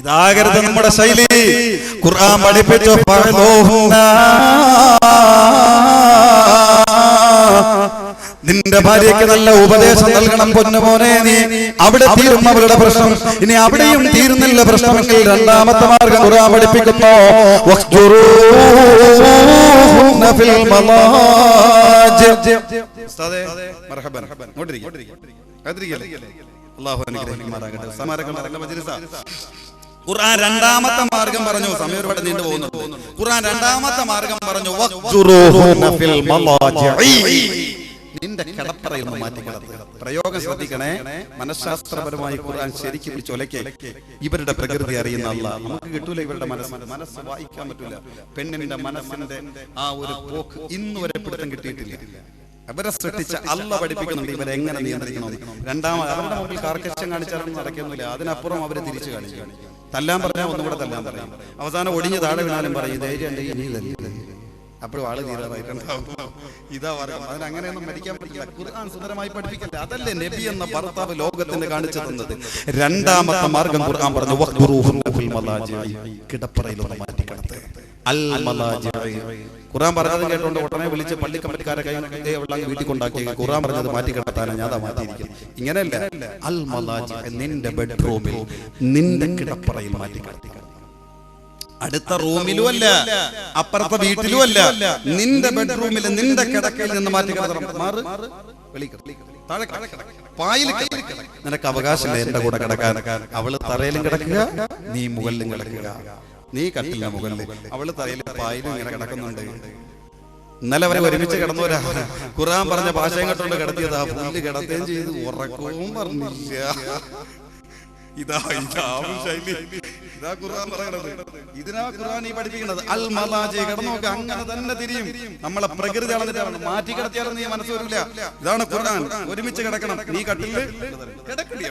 ഇതാകരുത് നമ്മുടെ ശൈലി. ഖുർആൻ പഠിപ്പിച്ചു, നിന്റെ ഭാര്യയ്ക്ക് നല്ല ഉപദേശം നൽകണം പൊന്നുമോനെ. നീ അവിടെ തീരും അവരുടെ പ്രശ്നം. ഇനി അവിടെയും തീരുന്നില്ല പ്രശ്നമെങ്കിൽ രണ്ടാമത്തെ മാർഗം ഖുർആൻ പഠിപ്പിക്കുന്നു. ഖുർആൻ രണ്ടാമത്തെ മാർഗം പറഞ്ഞു. സമയം ഒരുപാട് നീണ്ടു പോകുന്നുണ്ട്. ഖുർആൻ രണ്ടാമത്തെ മാർഗം പറഞ്ഞു, നിന്റെ കിടപ്പറയിൽ നിന്ന് മാറ്റി കിടത്തുക. പ്രയോഗം ശ്രദ്ധിക്കണേ. മനഃശാസ്ത്രപരമായി ഖുർആൻ ശരിക്കും പിടിച്ചൊലക്കെ. ഇവരുടെ പ്രകൃതി അറിയുന്ന അല്ലാഹ് നമുക്ക് കിട്ടൂല. ഇവരുടെ മനസ്സ് വായിക്കാൻ പറ്റൂല. പെണ്ണിന്റെ മനസ്സിന്റെ ആ ഒരു പോക്ക് ഇന്ന് വരെ പിടുത്തം കിട്ടിയിട്ടില്ല. അവരെ സൃഷ്ടിച്ച അല്ലാഹ് പഠിപ്പിക്കുന്നുണ്ട് ഇവരെ എങ്ങനെ നിയന്ത്രിക്കണം. രണ്ടാമത് അവരുടെ മുമ്പിൽ കാർക്കശ്യം കാണിച്ചാലൊന്നും നടക്കുന്നില്ല. അതിനപ്പുറം അവരെ തിരിച്ചു കാണിക്കും. തല്ലാൻ പറഞ്ഞാൽ ഒന്നുകൂടെ തല്ലാൻ പറയും. അവസാനം ഒടിഞ്ഞ് താഴെ വീണാലും പറയും, ധൈര്യം അപ്പോഴും ആള് തീരാറായിട്ടുണ്ടാവും. ഇതാ പറയാം. അതിനങ്ങനെയൊന്നും മരിക്കാൻ പറ്റില്ല. ഖുർആൻ സുന്ദരമായി പഠിപ്പിക്കല്ലേ. അതല്ലേ നബി എന്ന ഭർത്താവ് ലോകത്തിന് കാണിച്ചു തന്നത്. രണ്ടാമത്തെ മാർഗം ഖുർആൻ പറഞ്ഞു, കിടപ്പറയിലൊന്ന് മാറ്റി കിടത്തുക. ഖുർആൻ പറഞ്ഞത് കേട്ടോണ്ട് ഉടനെ വിളിച്ച് പള്ളി കമ്മിറ്റിക്കാരെ കൈ വീട്ടിൽ കൊണ്ടാക്കി. ഖുർആൻ പറഞ്ഞത് മാറ്റി കിടത്താനാണ്, ഞാൻ മാറ്റിയിരിക്കുന്നത്. ഇങ്ങനെയല്ല. അൽ മലാജി, നിന്റെ ബെഡ്റൂമിൽ നിന്റെ കിടപ്പറയിൽ മാറ്റി കിടത്തുക. അടുത്ത റൂമിലും അല്ല, അപ്പുറത്തെ വീട്ടിലും അല്ല, നിന്റെ ബെഡ്റൂമിൽ നിന്റെ കിടക്കയിൽ നിന്ന് മാറ്റി കിടത്തണം. നിനക്ക് അവകാശമില്ല എന്റെ കൂടെ കിടക്കാൻ. അവള് തറയിലും കിടക്കുക, നീ മുകളിലും കിടക്കുക. നീ കട്ടില്ല മുകളിൽ, അവള് തറയിലും പായിലും ഇങ്ങനെ കിടക്കുന്നുണ്ട്. ഇന്നലെ അവരെ ഒരുമിച്ച് കിടന്നവരാ. ഖുർആൻ പറഞ്ഞ ഭാഷയും കെട്ടുകൊണ്ട് കിടത്തിയതാ. പുല്ല് കിടത്തുകയും ചെയ്ത് ഉറക്കവും പറഞ്ഞില്ല. ഇതാ ശൈലി. ഇതാ ഖുർആൻ പറയണത്. ഇതിനാ ഖുർആൻ ഈ പഠിപ്പിക്കുന്നത്. അൽ മലാജി, കിടന്നോക്ക്. അങ്ങനെ തന്നെ തിരിയും. നമ്മളെ പ്രകൃതി അളന്നിട്ടാണ്. മാറ്റി കിടത്തിയാലും നീ മനസ്സ് വരില്ല. ഇതാണ് ഖുർആൻ. ഒരുമിച്ച് കിടക്കണം. നീ കട്ടില് കിടക്കടി.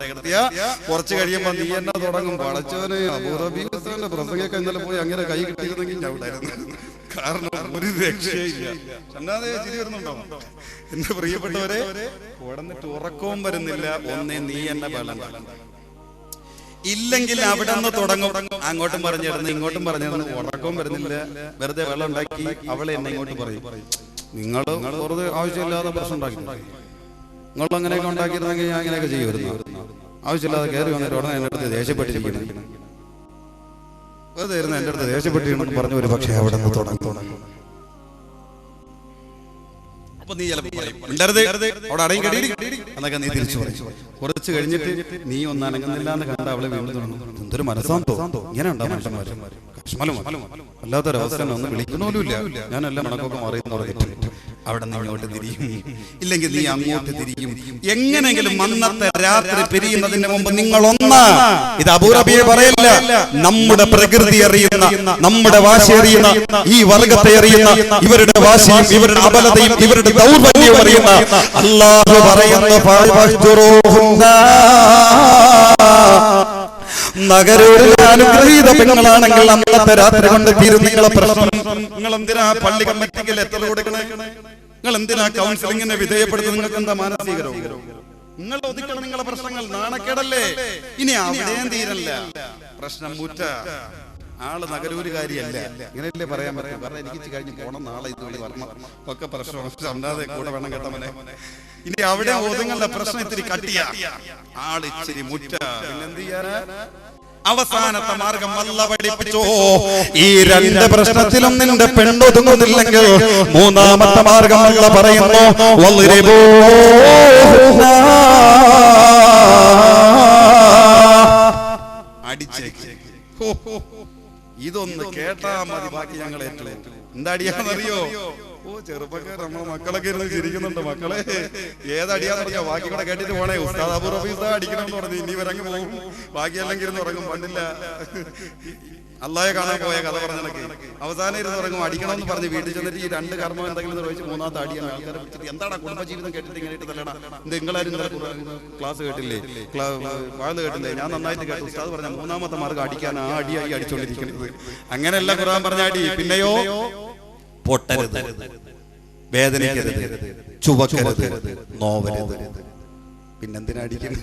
കിടത്തിയാ കുറച്ച് കഴിയുമ്പോ നീ എന്നെ തുടങ്ങും. പടച്ചോനെ, അബൂറബീന്റെ പ്രസംഗമൊക്കെ ഇന്നലെ പോയി അങ്ങനെ കൈ കിട്ടിയിരുന്നെങ്കിൽ ഞാൻ ഉണ്ടായിരുന്നു. കാരണം ഒരു രക്ഷയില്ല. ചിരി വരുന്നുണ്ടോ എന്റെ പ്രിയപ്പെട്ടവരെ? കിടന്നിട്ട് ഉറക്കവും വരുന്നില്ല. ഒന്നേ നീ എന്നെ ബലം ഇല്ലെങ്കിൽ അവിടെ നിന്ന് തുടങ്ങും. അങ്ങോട്ടും പറഞ്ഞിരുന്നു, ഇങ്ങോട്ടും പറഞ്ഞിരുന്നു. ഉറക്കവും വരുന്നില്ല. വെറുതെ വെള്ളം ഉണ്ടാക്കി അവളെ എന്നെ ഇങ്ങോട്ട് പറയും, നിങ്ങൾ വെറുതെ ആവശ്യമില്ലാതെ പ്രശ്നം ഉണ്ടാക്കി. നിങ്ങൾ അങ്ങനെയൊക്കെ ഉണ്ടാക്കിയിരുന്നെങ്കിൽ ഞാൻ അങ്ങനെയൊക്കെ ചെയ്യുമായിരുന്നു. ആവശ്യമില്ലാതെ കയറി വന്നിട്ട് ഉടനെ എൻ്റെ അടുത്ത് ദേഷ്യപ്പെട്ടിരിക്കണം. വെറുതെ ഇരുന്ന് എൻ്റെ അടുത്ത് ദേഷ്യപ്പെട്ടിരിക്കണമെന്ന് പറഞ്ഞു ഒരു പക്ഷേ അവിടെ നിന്ന് തുടങ്ങി. അപ്പൊ നീ അവിടെ അടയും കടി എന്നൊക്കെ നീ തിരിച്ചു പറയും. കുറച്ച് കഴിഞ്ഞിട്ട് നീ ഒന്നും അനങ്ങുന്നില്ല എന്ന് കണ്ട അവളെ വീണ്ടും തുടങ്ങും. എന്തൊരു മനസ്സാന്തോ ഇങ്ങനെ ഉണ്ടാവും മനുഷ്യന്മാര്. കശ്മലം വല്ലാത്തൊരവസ്ഥ ഒന്നും വിളിക്കണോലുമില്ല. ഞാനെല്ലാം മണക്കൊക്കെ മാറിയെന്ന് പറഞ്ഞിട്ട് അവിടെ നിന്ന് ഇങ്ങോട്ട് തിരിയും, ഇല്ലെങ്കിൽ നീ അങ്ങോട്ട് തിരിയും. എങ്ങനെങ്കിലും അന്നത്തെ രാത്രി പിരിയുന്നതിന് മുമ്പ് നിങ്ങളൊന്ന്, ഇത് അബൂറബിയെ പറയല്ല, നമ്മുടെ പ്രകൃതി അറിയുന്ന, നമ്മുടെ വാശി അറിയുന്ന, ഈ വർഗത്തെ അറിയുന്ന, ഇവരുടെ വാശിയും ഇവരുടെ അബലതയും ഇവരുടെ ദൗർബല്യവും അറിയുന്ന അല്ലാഹു പറയുന്നു, നഗരൂരിലെ അനുഗ്രഹീത പെങ്ങളാണെങ്കിൽ അന്നത്തെ രാത്രി കൊണ്ട് തീരും നിങ്ങളെ പ്രശ്നം. നിങ്ങൾ എന്തിനാ പള്ളി കമ്മിറ്റിക്ക് ലെറ്റർ കൊടുക്കണേ? നിങ്ങൾ എന്തിനാ കൗൺസിലിങ്ങിനെ വിധേയപ്പെടുത്തുന്നത്? നിങ്ങൾക്ക് എന്താ മാനസിക രോഗം? നിങ്ങൾ ഒതുക്കണം നിങ്ങളെ പ്രശ്നങ്ങൾ. നാണക്കേടല്ലേ? ഇനി അവിടെയും തീരല്ല പ്രശ്നം. മുറ്റ ആള് നഗരൂരുകാരിയല്ല, ഇങ്ങനെയല്ലേ പറയാൻ പറ്റും. കാരണം എനിക്ക് കഴിഞ്ഞ് പോണം, നാളെ ഇതുവഴി വരണം ഒക്കെ പ്രശ്നം. അല്ലാതെ കൂടെ വേണം കേട്ടവനെ. ഇനി അവിടെ ഒതുങ്ങുന്ന പ്രശ്നം ഇത്തിരി കട്ടിയ ആള് ഇച്ചിരി മുറ്റ. പിന്നെന്ത് ചെയ്യാനാ? അവസാനത്തെ മാർഗം അല്ലാഹു പഠിപ്പിച്ചു. ഈ രണ്ട് പ്രശ്നത്തിലും നിന്റെ പെണ്ണൊതുങ്ങുന്നില്ലെങ്കിൽ മൂന്നാമത്തെ മാർഗം അല്ലാഹു പറയുന്നു, അടിച്ചേക്ക്. ഇതൊന്ന് കേട്ടാ മതി, ബാക്കി ഞങ്ങൾ ഏറ്റു. എന്താ അടിയാന്നറിയോ? ഓ ചെറുപ്പക്കാർ നമ്മളെ മക്കളൊക്കെ ഇരുന്ന് ചിരിക്കുന്നുണ്ട്. മക്കളെ ഏതടിയാന്ന് പറഞ്ഞാൽ ബാക്കി കൂടെ കേട്ടിട്ട് പോണേ. ഉസ്താദ് അബൂ റബീ അടിക്കണമെന്ന് പറഞ്ഞു. ഇനി ഇവരങ്ങ് പോകും, ബാക്കിയെല്ലാം ഇരുന്ന് ഉറങ്ങും. പണ്ടില്ല അള്ളാഹെ കാണാൻ പോയ കഥ പറഞ്ഞതൊക്കെ അവസാനം ഇരുന്ന് ഉറങ്ങും. അടിക്കണമെന്ന് പറഞ്ഞ് വീട്ടിൽ ചെന്നിട്ട് ഈ രണ്ട് കർമ്മം എന്തെങ്കിലും നിർവഹിച്ച് മൂന്നാമത്തെ അടിയാണ്. ആൾക്കാരെ വിളിച്ചിട്ട് എന്താണ് കുടുംബജീവിതം കേട്ടിട്ട് ഇങ്ങനെ തല്ലണ? നിങ്ങളാരും ക്ലാസ് കേട്ടില്ലേ, വാഴ്ന്ന് കേട്ടില്ലേ? ഞാൻ നന്നായിട്ട് കേട്ടു. ഉസ്താദ് പറഞ്ഞ മൂന്നാമത്തെ മാർഗം അടിക്കാൻ, ആ അടിയായി അടിച്ചോണ്ടിരിക്കുന്നത്. അങ്ങനെയല്ല ഖുർആൻ പറഞ്ഞ അടി. പിന്നെയോ പൊട്ടരുത്, വേദനിക്കരുത്, ചുവക്കരുത്, നോവരുത്. പിന്നെന്തിനാ അടിക്കണം?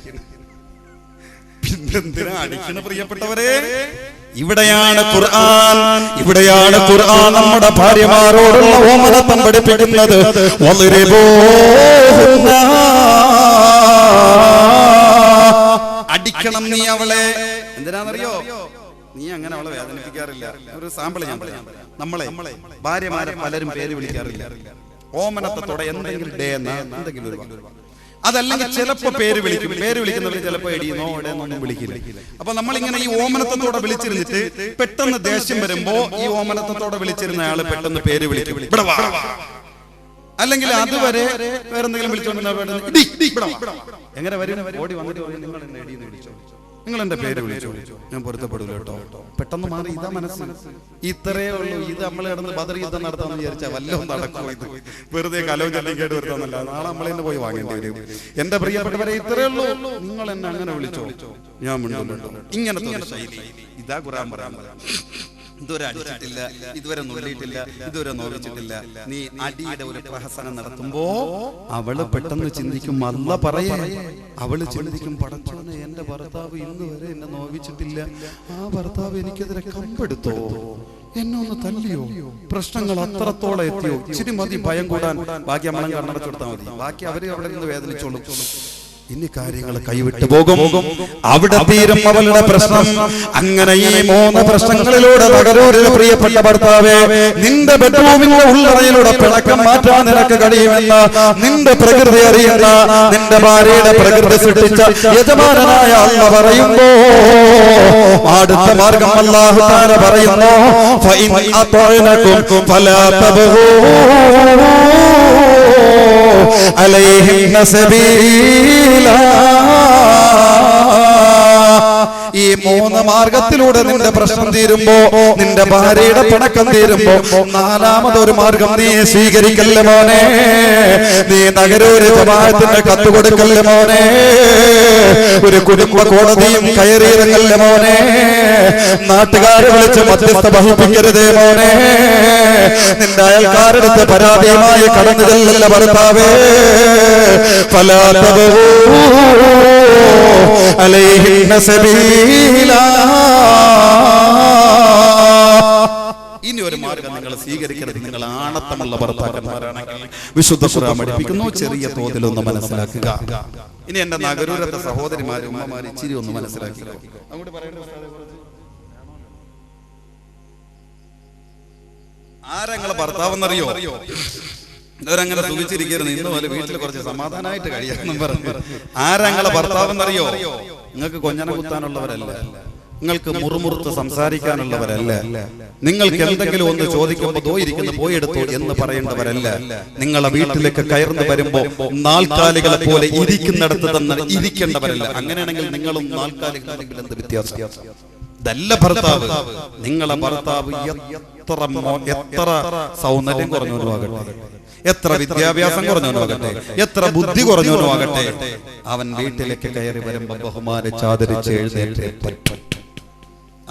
പിന്നെന്തിനാ അടിക്കണ പ്രിയപ്പെട്ടവരെ? ഇവിടെയാണ് ഖുർആൻ നമ്മുടെ ഭാര്യമാരോടുള്ള ഓമനത്വം പഠിപ്പിക്കുന്നത്. അടിക്കണം നീ അവളെ. എന്തിനാണെന്നറിയോ? നീ അങ്ങനെ അവളെ വേദനിപ്പിക്കാറില്ല. ഒരു സാമ്പിൾ ഞാൻ പറയാം. നമ്മളെ ഭാര്യമാരെ പലരും പേര് വിളിക്കാറില്ല. ഓമനത്തോടെ എന്തെങ്കിലും ഡേ എന്തെങ്കിലും ഒരു, അതല്ലെങ്കിൽ ചിലപ്പോ പേര് വിളിക്കും. പേര് വിളിക്കുന്നവർ ചിലപ്പോ എടിയെന്നോ ഇടയെന്നൊന്നും വിളിക്കില്ല. അപ്പൊ നമ്മളിങ്ങനെ ഈ ഓമനത്തോടെ വിളിച്ചിരുന്നിട്ട് പെട്ടെന്ന് ദേഷ്യം വരുമ്പോ ഈ ഓമനത്തോടെ വിളിച്ചിരുന്ന ആള് പെട്ടെന്ന് പേര് വിളിക്കും, അല്ലെങ്കിൽ അതുവരെ വേറെന്തെങ്കിലും വിളിച്ചോണ്ട് എങ്ങനെ വരും? ഓടി വന്നിട്ട് നിങ്ങൾ എന്നെ എടിയെന്ന് വിളിച്ചോ, നിങ്ങൾ എന്റെ പേര് വിളിച്ചോ, ഞാൻ പൊരുത്തപ്പെടില്ല കേട്ടോ. പെട്ടെന്ന് മാറി. ഇതാ മനസ്സ്. ഇത്രയേ ഉള്ളൂ. ഇത് നമ്മൾ കിടന്ന് ബദർ യുദ്ധം നടത്താന്ന് വിചാരിച്ചാൽ വല്ലതും നടക്കും. ഇത് വെറുതെ കലവും ചല്ലിയും കേട്ട് വരുത്താന്നല്ല. നാളെ നമ്മളെന്നെ പോയി വാങ്ങേണ്ടി വരും. എന്റെ പ്രിയപ്പെട്ടവരെ, ഇത്രയേ ഉള്ളൂ. നിങ്ങൾ എന്നെ അങ്ങനെ വിളിച്ചോ, ഞാൻ മിണ്ടുന്നുണ്ടോ. ഇങ്ങനത്തെ ഒരു ശൈലി. ഇതാ ഖുർആൻ പറയുന്നത്. ഇതുവരെ അടിച്ചിട്ടില്ല, ഇതുവരെ നുള്ളിയിട്ടില്ല, ഇതുവരെ നോവിച്ചിട്ടില്ല. നീ അടിയുടെ ഒരു പ്രഹസനം നടത്തുമ്പോ അവള് പെട്ടെന്ന് ചിന്തിക്കും, അല്ല പറയേ. അവള് ചിന്തിക്കും, പടച്ചോനെ എന്റെ ഭർത്താവ് ഇന്ന് വരെ എന്നെ നോവിച്ചിട്ടില്ല, ആ ഭർത്താവ് എനിക്കെതിരെ കമ്പെടുത്തോ, എന്നെ ഒന്ന് തല്ലിയോ, പ്രശ്നങ്ങൾ അത്രത്തോളം എത്തിയോ. ഇച്ചിരി മതി ഭയം കൂടാൻ. ബാക്കി നമ്മളെ കണ്ണടച്ചു കൊടുത്താൽ മതി. ബാക്കി അവര് അവിടെ നിന്ന് വേദനിച്ചോളും. ഇനി കാര്യങ്ങൾ കൈവിട്ടു പോകും. അവിടെ തീരും അവളുടെ പ്രശ്നം. അങ്ങനെ ഈ മൂന്ന് പ്രശ്നങ്ങളിലൂടെ നഗരൂരിൽ പ്രിയപ്പെട്ട ഭർത്താവേ, നിന്റെ ബെഡ്റൂമിന്റെ ഉള്ളറയിലൂടെ പിണക്കം മാറ്റാൻ നിനക്ക് കഴിയുമെന്ന് നിന്റെ പ്രകൃതി അറിയുന്ന, നിന്റെ ഭാര്യയുടെ പ്രകൃതി സൃഷ്ടിച്ച യജമാനനായ അല്ലാഹു പറയുമ്പോ അടുത്ത മാർഗം അല്ലാഹു തആല പറയുന്നു, ഫഇൻ അത്അനകും ഫലാ തബ്ഗൂ അലൈഹിന്ന സബീലാ. ഈ മൂന്ന് മാർഗത്തിലൂടെ നിന്റെ പ്രശ്നം തീരുമ്പോ, നിന്റെ ഭാര്യയുടെ പിണക്കം തീരുമ്പോ, നാലാമതൊരു മാർഗം നീ സ്വീകരിക്കല്ലേ മോനെ. നീ നഗരൂര് ജമാഅത്തിന്റെ കത്ത് കൊടുക്കല്ലേ മോനെ. ഒരു കുടുംബ കോടതിയും കയറിയിറങ്ങല്ലേ മോനെ. നാട്ടുകാരെ വിളിച്ച് മധ്യസ്ഥ വഹിപ്പിക്കരുതേ മോനെ. നിന്റെ അയൽക്കാരെടുത്ത് പരാതിയുമായി കടന്നു ചെല്ലല്ല ഭർത്താവേ. ഫലാ തബ്ഗൂ അലൈഹിന്ന സബീലാ. ഇനി ഒരു മാർഗം നിങ്ങൾ സ്വീകരിക്കരുത്. നിങ്ങൾ ആണത്തമുള്ള ഭർത്താക്കന്മാരാണെങ്കിൽ വിശുദ്ധ ഖുർആൻ പഠിപ്പിക്കുന്നു, ചെറിയ തോതിലൊന്ന് മനസ്സിലാക്കുക. ഇനി എന്റെ നഗരൂരത്തെ സഹോദരിമാരും ഉമ്മമാരും ഇച്ചിരി ഒന്ന് മനസ്സിലാക്കുക. ആരങ്ങളെ ഭർത്താവെന്നറിയോ? ഇവരങ്ങനെ സുഖിച്ചിരിക്കരുത്, ഇന്ന് പോലെ വീട്ടിൽ കുറച്ച് സമാധാനമായിട്ട് കഴിയാമെന്നും പറഞ്ഞു. ആരങ്ങളെ ഭർത്താവെന്നറിയോ? നിങ്ങൾക്ക് കൊഞ്ഞന കുത്താനുള്ളവരല്ല, നിങ്ങൾക്ക് മുറുമുറുത്ത് സംസാരിക്കാനുള്ളവരല്ല, നിങ്ങൾക്ക് എന്തെങ്കിലും ഒന്ന് ചോദിക്കുമ്പോൾ ദോയിരിക്കുന്നു പോയെടുത്തു എന്ന് പറയേണ്ടവരല്ല. നിങ്ങളെ വീട്ടിലേക്ക് കയർന്നു വരുമ്പോ നാൽക്കാലികളെ പോലെ ഇരിക്കുന്നിടത്ത് തന്നെ ഇരിക്കേണ്ടവരല്ല. അങ്ങനെയാണെങ്കിൽ നിങ്ങളും നാൽക്കാലികളാണെങ്കിൽ എന്ത് വ്യത്യാസം? ഇതല്ല ഭർത്താവ്. നിങ്ങളെ ഭർത്താവ് എത്ര സൗന്ദര്യം കുറഞ്ഞവനും ആകട്ടെ, എത്ര വിദ്യാഭ്യാസം കുറഞ്ഞവനും ആകട്ടെ, എത്ര ബുദ്ധി കുറഞ്ഞവനും ആകട്ടെ, അവൻ വീട്ടിലേക്ക് കയറി വരുമ്പോ ബഹുമാനിച്ച് ആദരിച്ച് എഴുന്നേറ്റേ പറ്റും.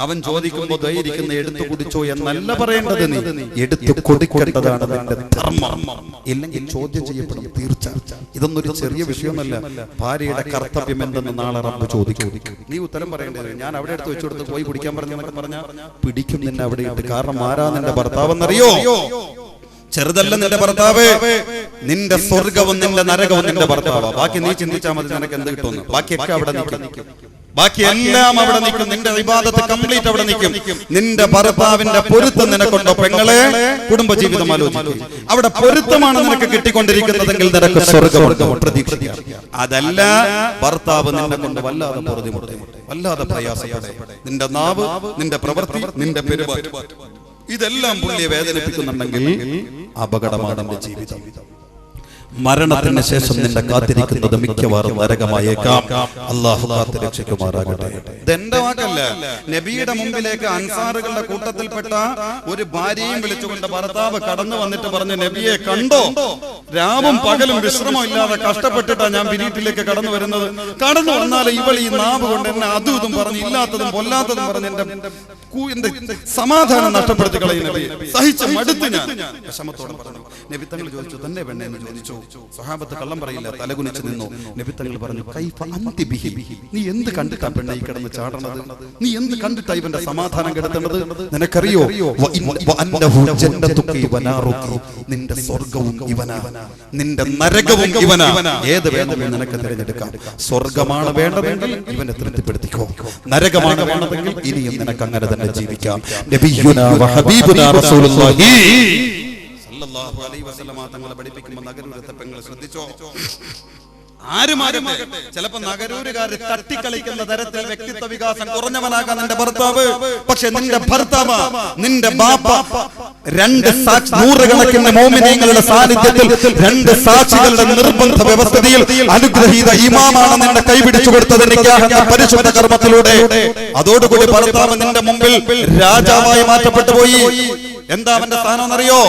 അവൻ ചോദിക്കുമ്പോ ദയിരിക്കുന്ന എടുത്തു കുടിച്ചോ എന്നല്ല പറയേണ്ടത്, നീ എടുത്തു കൊടുക്കേണ്ടതാണ് നിന്റെ ധർമ്മം. ഇല്ലെങ്കിൽ ചോദ്യം ചെയ്യപ്പെടും തീർച്ച. ഇതൊന്നൊരു ചെറിയ വിഷയമല്ല. ഭാര്യയുടെ കർത്തവ്യം എന്തെന്ന് നാളെ റബ്ബ് ചോദിക്കും. നീ ഉത്തരം പറയേണ്ടത് ഞാൻ അവിടെ എടുത്ത് വെച്ചു കൊടുത്ത് പോയി പിടിക്കാൻ പറഞ്ഞെന്നൊക്കെ പറഞ്ഞാൽ പിടിക്കും നിന്നെ അവിടെ ഇട്ട്. കാരണം ആരാ നിന്റെ ഭർത്താവെന്നറിയോ? ചെറുതല്ല നിന്റെ ഭർത്താവ്, നിന്റെ സ്വർഗവും നിന്റെ നരകവും നിന്റെ ഭർത്താവ്. ബാക്കി നീ ചിന്തിച്ചാൽ മതി നിനക്ക് എന്ത് കിട്ടുമെന്ന്. ബാക്കിയൊക്കെ അവിടെ നിൽക്കും, ബാക്കിയെല്ലാം അവിടെ നിൽക്കും. നിന്റെ ഇബാദത്ത് കംപ്ലീറ്റ് അവിടെ നിൽക്കും. നിന്റെ ഭർത്താവിന്റെ പൊരുത്തം നിനക്കുണ്ടോ പെങ്ങളെ? കുടുംബജീവിതം ആലോചിക്കും. അവിടെ പൊരുത്തമാണ് നിനക്ക് കിട്ടിക്കൊണ്ടിരിക്കുന്നതെങ്കിൽ നിനക്ക് സ്വർഗ്ഗം പ്രതീക്ഷിക്കാം. അതല്ല, ഭർത്താവ് നിന്നെ കൊണ്ട് വല്ലാതെ പൊറുതിമുട്ടെ, വല്ലാതെ പ്രയാസപ്പെടെ, നിന്റെ നാവ്, നിന്റെ പ്രവൃത്തി, നിന്റെ പെരുമാറ്റം, ഇതെല്ലാം പുള്ളിയെ വേദനിപ്പിക്കുന്നുണ്ടെങ്കിൽ അപകടമാണ് നിന്റെ ജീവിതം. മരണത്തിന് ശേഷം നിന്നെ കാത്തിരിക്കുന്നത് മിക്കവാറും നരകമായേക്കാം. അല്ലാഹു കാത്ത് രക്ഷിക്കുമാറാകട്ടെ. ഇതെന്റെ വാക്കല്ല, നബിയുടെ മുമ്പിലേക്ക് അൻസാറുകളുടെ കൂട്ടത്തിൽപ്പെട്ട ഒരു ഭാര്യയും വിളിച്ചുകൊണ്ട് ഭർത്താവ് കടന്നു വന്നിട്ട് പറഞ്ഞു, നബിയെ കണ്ടോ, രാവും പകലും വിശ്രമം ഇല്ലാതെ കഷ്ടപ്പെട്ടിട്ടാ ഞാൻ വീട്ടിലേക്ക് കടന്നു വരുന്നത്. കടന്നു വന്നാൽ ഇവൾ ഈ നാവ് കൊണ്ട് എന്നെ അതും ഇതും പറഞ്ഞ് ഇല്ലാത്തതും പൊല്ലാത്തതും പറഞ്ഞ് എന്റെ സമാധാനം നഷ്ടപ്പെടുത്തി കളയുന്ന നബി. സഹിച്ച് മടുത്ത് ഞാൻ വിഷമത്തോടെ പറഞ്ഞു. നബി തങ്ങൾ ചോദിച്ചു, തന്നെ പെണ്ണെ എന്ന് ചോദിച്ചു. സഹാബത്ത് കള്ളം പറയില്ല, തലകുനിച്ച് നിന്നു. നബി തങ്ങൾ പറഞ്ഞു, കൈഫ അന്തി ബിഹി, നീ എന്ത് കണ്ടിട്ടാ പെണ്ണെ ഈ കിടന്ന് ചാടണത്? നീ എന്ത് കണ്ടിട്ടാ ഇവന്റെ സമാധാനം കെടുത്തേണ്ടത്? നിനക്കറിയോ, നിന്റെ സ്വർഗവും ഇവനാ, നിന്റെ നരകവും ഇവനാ. ഏത് വേണമെങ്കിൽ നിനക്ക് തിരഞ്ഞെടുക്കാം. സ്വർഗമാണ് വേണ്ടതെങ്കിൽ ഇവനെ തൃപ്തിപ്പെടുത്തിക്കോ, നരകമാണ് വേണ്ടതെങ്കിൽ ഇനിയും നിനക്ക് അങ്ങനെ തന്നെ ജീവിക്കാം. നബിയുനാ വ ഹബീബുനാ റസൂലുള്ളാഹി സല്ലല്ലാഹു അലൈഹി വസല്ലമ തങ്ങളെ പഠിപ്പിക്കുമ്പോൾ നഗരൂരത്തെ പെങ്ങൾ ശ്രദ്ധിച്ചോ. ആരുമാരും ചിലപ്പോ നഗരൂരുകാര് തട്ടിക്കളിക്കുന്ന തരത്തിൽ വ്യക്തിത്വ വികാസം കുറഞ്ഞവനാകാൻ നിന്റെ ഭർത്താവ്. പക്ഷെ നിന്റെ ഭർത്താവ്, നിന്റെ ബാപ്പ, രണ്ട് നൂറുകണക്കിന് മോമിനീങ്ങളുടെ സാന്നിധ്യത്തിൽ, രണ്ട് സാക്ഷികളുടെ നിർബന്ധ വ്യവസ്ഥയിൽ അനുഗ്രഹീത ഇമാമാണ് നിന്റെ കൈപിടിച്ചു കൊടുത്തത് നിക്കാഹ് പരിശുദ്ധ കർമ്മത്തിലൂടെ. അതോടുകൂടി ഭർത്താവ് നിന്റെ മുമ്പിൽ രാജാവായി മാറ്റപ്പെട്ടു പോയി. എന്താ അവന്റെ സ്ഥാനം എന്നറിയോ?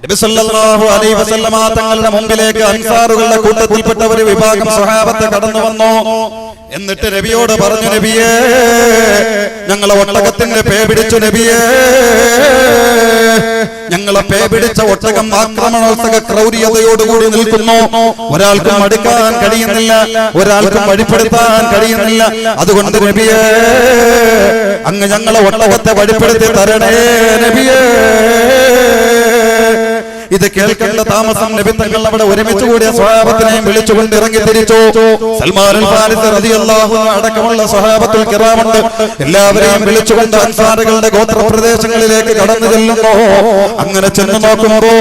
നബി സല്ലല്ലാഹു അലൈഹി വസല്ലമ തങ്ങളുടെ മുമ്പിലേക്ക് അൻസാറുകളുടെ കൂട്ടത്തിൽപ്പെട്ട ഒരു വിഭാഗം സ്വഹാബത്ത് കടന്നു വന്നു. എന്നിട്ട് നബിയോട് പറഞ്ഞു, നബിയേ, ഞങ്ങളെ ഒട്ടകത്തിന്റെ പേ പിടിച്ചു നബിയേ, ഞങ്ങളെ പേ പിടിച്ച ഒട്ടകം ആക്രമണോത്സക ക്രൗര്യതയോടുകൂടി നിൽക്കുന്നു. ഒരാൾക്കും അടുക്കാൻ കഴിയുന്നില്ല, ഒരാൾക്കും വഴിപ്പെടുത്താൻ കഴിയുന്നില്ല. അതുകൊണ്ട് നബിയേ, അങ്ങ് ഞങ്ങളെ ഒട്ടകത്തെ വഴിപ്പെടുത്തി തരണേ നബിയേ. ഇത് കേൾക്കേണ്ട താമസം നബി തങ്ങൾ അവിടെ ഒരുമിച്ച് കൂടിയ സ്വഹാബത്തിനെയും വിളിച്ചുകൊണ്ട് ഇറങ്ങി തിരിച്ചു. സൽമാനുൽ ഫാരിസി റളിയല്ലാഹു അൻഹു അടക്കമുള്ള സ്വഹാബത്തുൽ കിറാമുണ്ട്. എല്ലാവരെയും വിളിച്ചുകൊണ്ട് അൻസാറുകളുടെ ഗോത്രപ്രദേശങ്ങളിലേക്ക് കടന്നു ചെല്ലുന്നു. അങ്ങനെ ചെന്ന് നോക്കുമ്പോ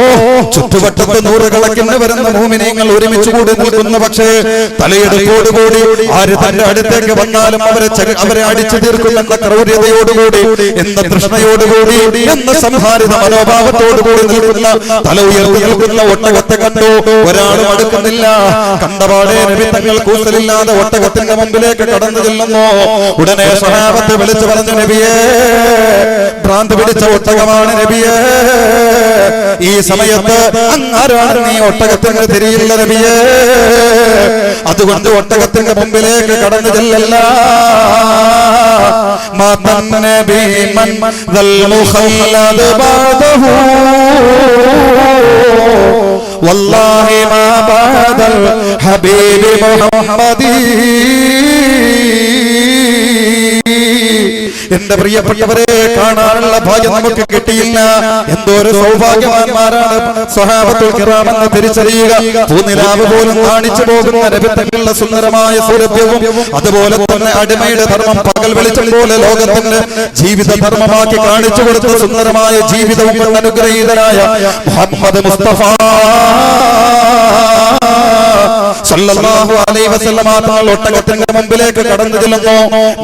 ചുറ്റുവട്ടത്ത് നൂറുകണക്കിന് വരുന്ന മുഅ്മിനീങ്ങൾ ഒരുമിച്ച് കൂടി നിൽക്കുന്നു. പക്ഷേ തലയെടുപ്പോടുകൂടി ആര് തന്റെ അടുത്തേക്ക് വന്നാലും അവരെ അടിച്ചു തീർക്കുമെന്ന ക്രൗര്യതയോടുകൂടി, എന്ന തൃഷ്ണയോടുകൂടി, എന്ന സംഹാരിത മനോഭാവത്തോടുകൂടി നിൽക്കുന്ന ഉയർത്തി നിൽക്കുന്ന ഒട്ടകത്തെ കണ്ടു. ഒരാളും അടുക്കുന്നില്ല. കണ്ടപാടെ നബി തങ്ങൾ കൂസലില്ലാതെ ഒട്ടകത്തിന്റെ മുമ്പിലേക്ക് കടന്നു ചെല്ലുന്നു. ഉടനെ സ്വഹാബത്ത് വിളിച്ചു പറഞ്ഞു, നബിയേ, ഭ്രാന്ത് പിടിച്ച ഒട്ടകമാണ് നബിയേ. ഈ സമയത്ത് അങ്ങാരാണ് നീ ഒട്ടകത്തിന് തിരിയില്ല നബിയേ. അതുകൊണ്ട് ഒട്ടകത്തിന്റെ മുമ്പിലേക്ക് കടന്നു ചെല്ലല്ല. والله ما بعد الحبيب محمد എന്റെ പ്രിയപ്പെട്ടവരെ കാണാനുള്ള ഭാഗ്യം നമുക്ക് കിട്ടിയില്ല. എന്തോ ഒരു സൗഭാഗ്യവാന്മാരാണ് സ്വഹാബത്തുൽ കിറാമെന്ന് തിരിച്ചറിയുക. പൂനിലാവ് പോലും കാണിച്ചു പോകുന്ന നബി തങ്ങളുടെ സുന്ദരമായ സൗരഭ്യവും അതുപോലെ തന്നെ അടിമയുടെ ധർമ്മം പകൽ വെളിച്ചം പോലെ ലോകത്തിന്റെ ജീവിത ധർമ്മമാക്കി കാണിച്ചു കൊടുത്ത സുന്ദരമായ ജീവിതവും കൊണ്ട് അനുഗ്രഹീതനായ മുഹമ്മദ് മുസ്തഫ സല്ലല്ലാഹു അലൈഹി വസല്ലമ തങ്ങൾ ഒട്ടകത്തിന്റെ മുമ്പിലേക്ക് കടന്നു ചെല്ലുന്നു.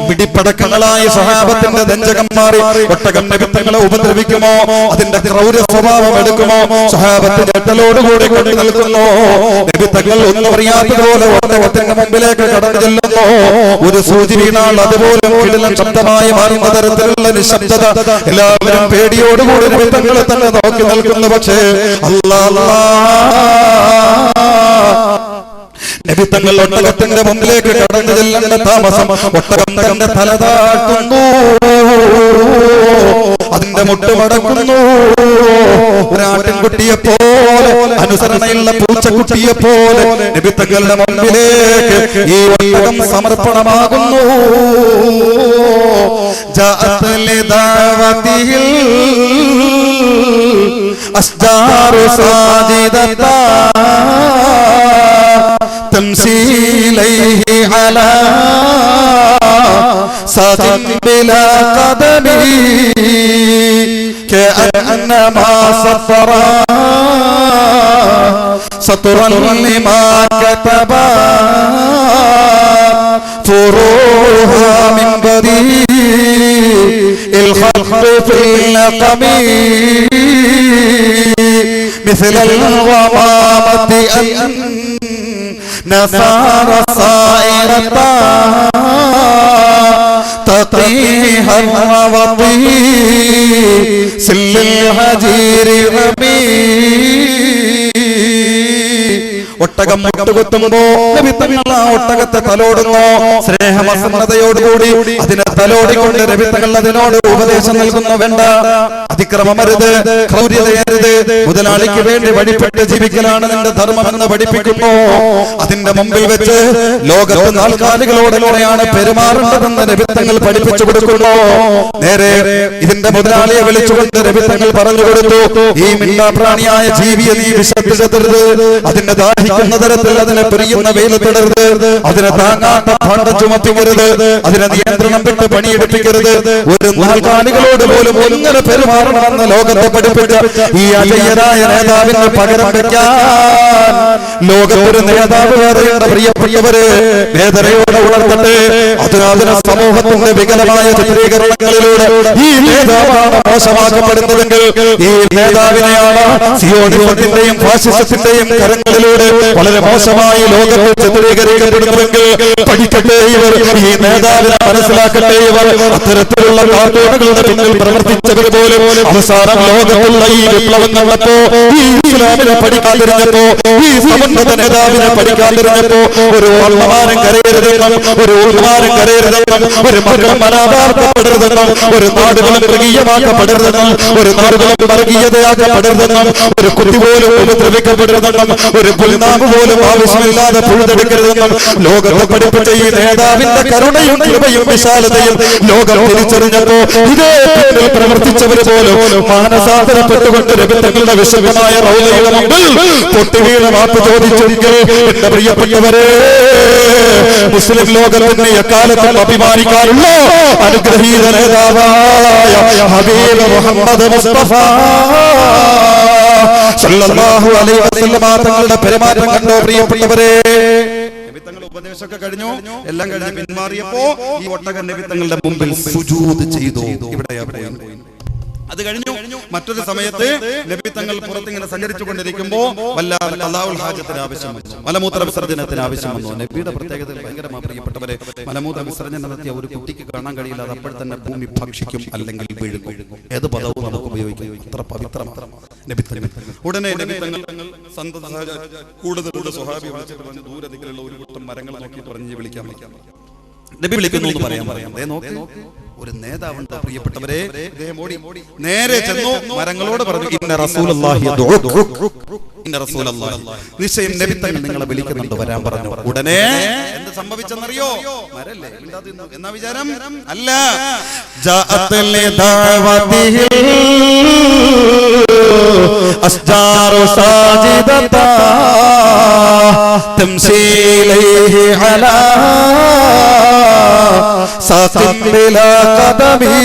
പിടിപ്പടക്കങ്ങളായ സ്വഹാബത്തിന്റെ നെഞ്ചകം മാറി ഒട്ടകം നബി തങ്ങളെ ഉപദ്രവിക്കുമോ, അതിന്റെ ക്രൗര്യ സ്വഭാവം എടുക്കുമോ? സ്വഹാബത്ത് ഞെട്ടലോടുകൂടി കൊണ്ട് നിൽക്കുന്നു. നബി തങ്ങൾ ഒന്നും അറിയാത്തതുപോലെ ഒട്ടകത്തിന്റെ മുമ്പിലേക്ക് കടന്നു ചെല്ലുന്നു. ഒരു സൂചി വീണാൽ അതുപോലും കിടിലൻ ശബ്ദമായി മാറുന്ന തരത്തിലുള്ള നിശബ്ദത. എല്ലാവരും പേടിയോടുകൂടി നബി തങ്ങളെ തന്നെ നോക്കി നിൽക്കുന്നു. പക്ഷേ നബി തങ്ങൾ ഒട്ടകത്തിന്റെ മുമ്പിലേക്ക് കടന്നു ചെല്ലേണ്ട താമസം ഒട്ടകം തന്റെ തല താഴ്ത്തുന്നു, അതിന്റെ മുട്ടുമടക്കുന്നു. ഒരാട്ടിൻകുട്ടിയെ പോലെ, അനുസരണയുള്ള പൂച്ചക്കുട്ടിയെ പോലെ നബി തങ്ങളുടെ മുമ്പിലേക്ക് ഈ ഒട്ടകം സമർപ്പണമാകുന്നു. ജാഅത് ലിദാവതിഹിൽ അസ്ജാറു സാജിദതാ تمشي إليه على ساق بلا قدم كأنما سطرا سطرا لما كتبا فروها من بديع الخلق في اللقم مثل الغمامة أن نصار صائرة تقيها الروضي سل الهجير ربي. ഒട്ടകം മുട്ടുകുത്തുമ്പോ നബി തങ്ങൾ ആ ഒട്ടകത്തെ തലോടുന്നു. സ്നേഹമസന്നതയോടുകൂടി അതിനെ തലോടിക്കൊണ്ട് നബി തങ്ങൾ അതിനോട് ഉപദേശം നൽകുന്നു. വേണ്ട, അതിക്രമമരുത്, ക്രൗര്യതയരുത്, മുതലാളിക്ക് വേണ്ടി വഴിപ്പെട്ട് ജീവിക്കലാണ് നിന്റെ ധർമ്മമെന്ന് പഠിപ്പിക്കുന്നു. അതിന്റെ മുമ്പിൽ വെച്ച് ലോകത്ത് നാൽക്കാലികളോടെയാണ് പെരുമാറേണ്ടതെന്ന് നബി തങ്ങൾ പഠിപ്പിച്ചു കൊടുക്കുന്നു. നേരെ ഇതിന്റെ മുതലാളിയെ വിളിച്ചുകൊണ്ട് നബി തങ്ങൾ പറഞ്ഞു കൊടുത്തു, ഈ മിണ്ടാപ്രാണിയായ ജീവിയെ നീ വിശപ്പിച്ചെത്തരുത്, അതിന്റെ ദാഹിക്കുന്ന തരത്തിൽ അതിനെ പ്രിയുന്ന വെയിലത്തിടരുത്, അതിനെ താങ്ങാത്ത ഭാണ്ഡം ചുമപ്പിക്കരുത്, അതിനെ നിയന്ത്രണം വിട്ട് പണിയെടുപ്പിക്കരുത്. ഒരു നാൽക്കാലികളോട് പോലും എങ്ങനെ പെരുമാറണമെന്ന് ലോകത്തെ പഠിപ്പിച്ച ഈ അജയ്യരായ നേതാവിന് പകരം വെക്കാൻ ലോകത്തൊരു നേതാവ് വേറെയുണ്ട്. പ്രിയപ്പെട്ടവരെ, വേദനയോടെ ഉണർത്തട്ടെ. അതിനാതിന സമൂഹത്തിന്റെ വികലമായ ചിത്രീകരണങ്ങളിലൂടെ ഈ നേതാവാണ് മോശമാക്കപ്പെടുന്നതെങ്കിൽ ഈ നേതാവിനെയാണ് സിയോണിസത്തിന്റെയും ഫാസിസത്തിന്റെയും കരങ്ങളിലൂടെ വളരെ മോശമായി ലോകത്തെ ചിത്രീകരിക്കപ്പെടുന്നുവെങ്കിൽ പഠിക്കട്ടെ ഇവർ, ഈ നേതാവിനെ മനസ്സിലാക്കട്ടെ ഇവർ. അത്തരത്തിലുള്ള കാർട്ടൂണുകളുടെ പിന്നിൽ പ്രവർത്തിച്ചവർ പോലും അവസാനം ലോകത്തുള്ള ഈ വിപ്ലവം കണ്ടപ്പോ, ഈ ഇസ്ലാമിനെ പഠിക്കാതിരുന്നപ്പോ, ഈ സമന്വത നേതാവിനെ പഠിക്കാതിരുന്നപ്പോ ഒരു ഓർമ്മമാനം കരയരുതെന്നും ഒരു ഊർമാനം കരയരുതെന്നും ഒരു മക്കളും അനാഥാർത്ഥപ്പെടരുതെന്നും ഒരു നാടുകളും മൃഗീയമാക്കപ്പെടരുതെന്നും ഒരു നാടുകളും വർഗീയതയാക്കപ്പെടരുതെന്നും ഒരു കുട്ടി പോലും ഉപദ്രവിക്കപ്പെടരുതെന്നും ഒരു പുൽനാമ് പോലും ആവശ്യമില്ലാതെ പുഴുതെടുക്കരുതെന്നും ലോകത്തെ പഠിപ്പിച്ച ഈ നേതാവിന്റെ കരുണയും കൃപയും വിശാലതയും ലോകം തിരിച്ചറിഞ്ഞപ്പോ ഇതേ പിന്നിൽ പ്രവർത്തിച്ചവർ പോലും മാനസാന്തരപ്പെട്ടുകൊണ്ട് നബി തങ്ങളുടെ വിശുദ്ധമായ റൗളയുടെ മുമ്പിൽ പൊട്ടിവീണ മാപ്പ് ചോദിച്ചൊരിക്കൽ എന്റെ പ്രിയപ്പെട്ടവരെ, മുസ്ലിം ലോകത്തിന് എക്കാലത്തും അഭിമാനിക്കാനുള്ള അനുഗ്രഹീത നേതാവായ ഹബീബ് മുഹമ്മദ് മുസ്തഫ സല്ലല്ലാഹു അലൈഹി വസല്ലമ തങ്ങളുടെ പെരുമാറ്റം കണ്ടോ പ്രിയപ്പെട്ടവരെ? നബി തങ്ങളുടെ ഉപദേശമൊക്കെ കഴിഞ്ഞു, എല്ലാം കഴിഞ്ഞ് പിന്മാറിയപ്പോ ഈ ഒട്ടകൻ നബി തങ്ങളുടെ മുമ്പിൽ സുജൂദ് ചെയ്തു. ഇവിടെയാ അത് കഴിഞ്ഞു. മറ്റൊരു സമയത്ത് നബി തങ്ങൾ പുറത്തിങ്ങനെ സഞ്ചരിച്ചുകൊണ്ടിരിക്കുമ്പോ വല്ലാതെ ഖളാഉൽ ഹാജത്തിന് ആവശ്യം വന്നു, മലമൂത്ര വിസർജനത്തിന് ആവശ്യം വന്നു. നബിയുടെ പ്രത്യേകത ഭയങ്കരമായി പ്രിയപ്പെട്ടവരെ, മലമൂത്ര വിസർജനം നടത്തിയ ഒരു കുട്ടിക്ക് കാണാൻ കഴിയില്ല, അത് അപ്പോൾ തന്നെ ഭൂമി ഭക്ഷിക്കും അല്ലെങ്കിൽ വിഴുങ്ങും. ഏത് പദവും നമുക്ക് ഉപയോഗിക്കും, അത്ര പവിത്രമാണ് നബി തങ്ങൾ. ഉടനെ നബി തങ്ങൾ കൂടുതൽ സ്വഹാബി വിളിച്ചിട്ട് പറഞ്ഞു, ദൂരദിക്കിലുള്ള ഒരു കൂട്ടം മരങ്ങൾ നോക്കി പറഞ്ഞ് വിളിക്കാൻ. നബി വിളിക്കുന്നു എന്ന് പറയാൻ നോക്ക് ഒരു നേതാവുണ്ട് പ്രിയപ്പെട്ടവരെ. നേരെ ചെന്നു മരങ്ങളോട് പറഞ്ഞു, ഇന്ന റസൂലുള്ളാഹി നിശ്ചയം നബി തങ്ങൾ നിങ്ങളെ വിളിക്കുന്നുണ്ട്, വരാൻ പറഞ്ഞു. ഉടനെ എന്ത് സംഭവിച്ചെന്നറിയോ? മരല്ലേ എന്നാ വിചാരം? അല്ല, അസ്ജാറു സാജിദതാ തംശീ ഇലൈഹി അലാ സാഖിൻ ബിലാ ഖദമി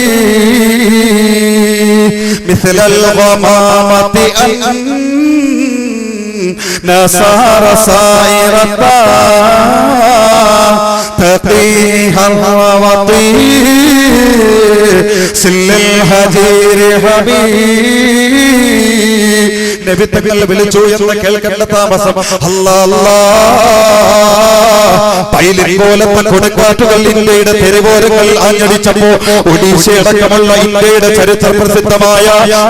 മിസ്ലൽ ഗമാമതി അൻ നസാറ സായിറതാ തഖീഹ വതി സില്ലൽ ഹജീർ ഹബീ. നബി തങ്ങൾ വിളിച്ചു എന്ന് കേൾക്കേണ്ട താമസം. പൈലിൻ പോലത്തെ കൊടുങ്കാറ്റുകൾ ഇന്ത്യയുടെ തെരുവോരങ്ങൾ ആഞ്ഞടിച്ചപ്പോ ഒഡീഷയടക്കമുള്ള ഇന്ത്യയുടെ ചരിത്ര പ്രസിദ്ധമായ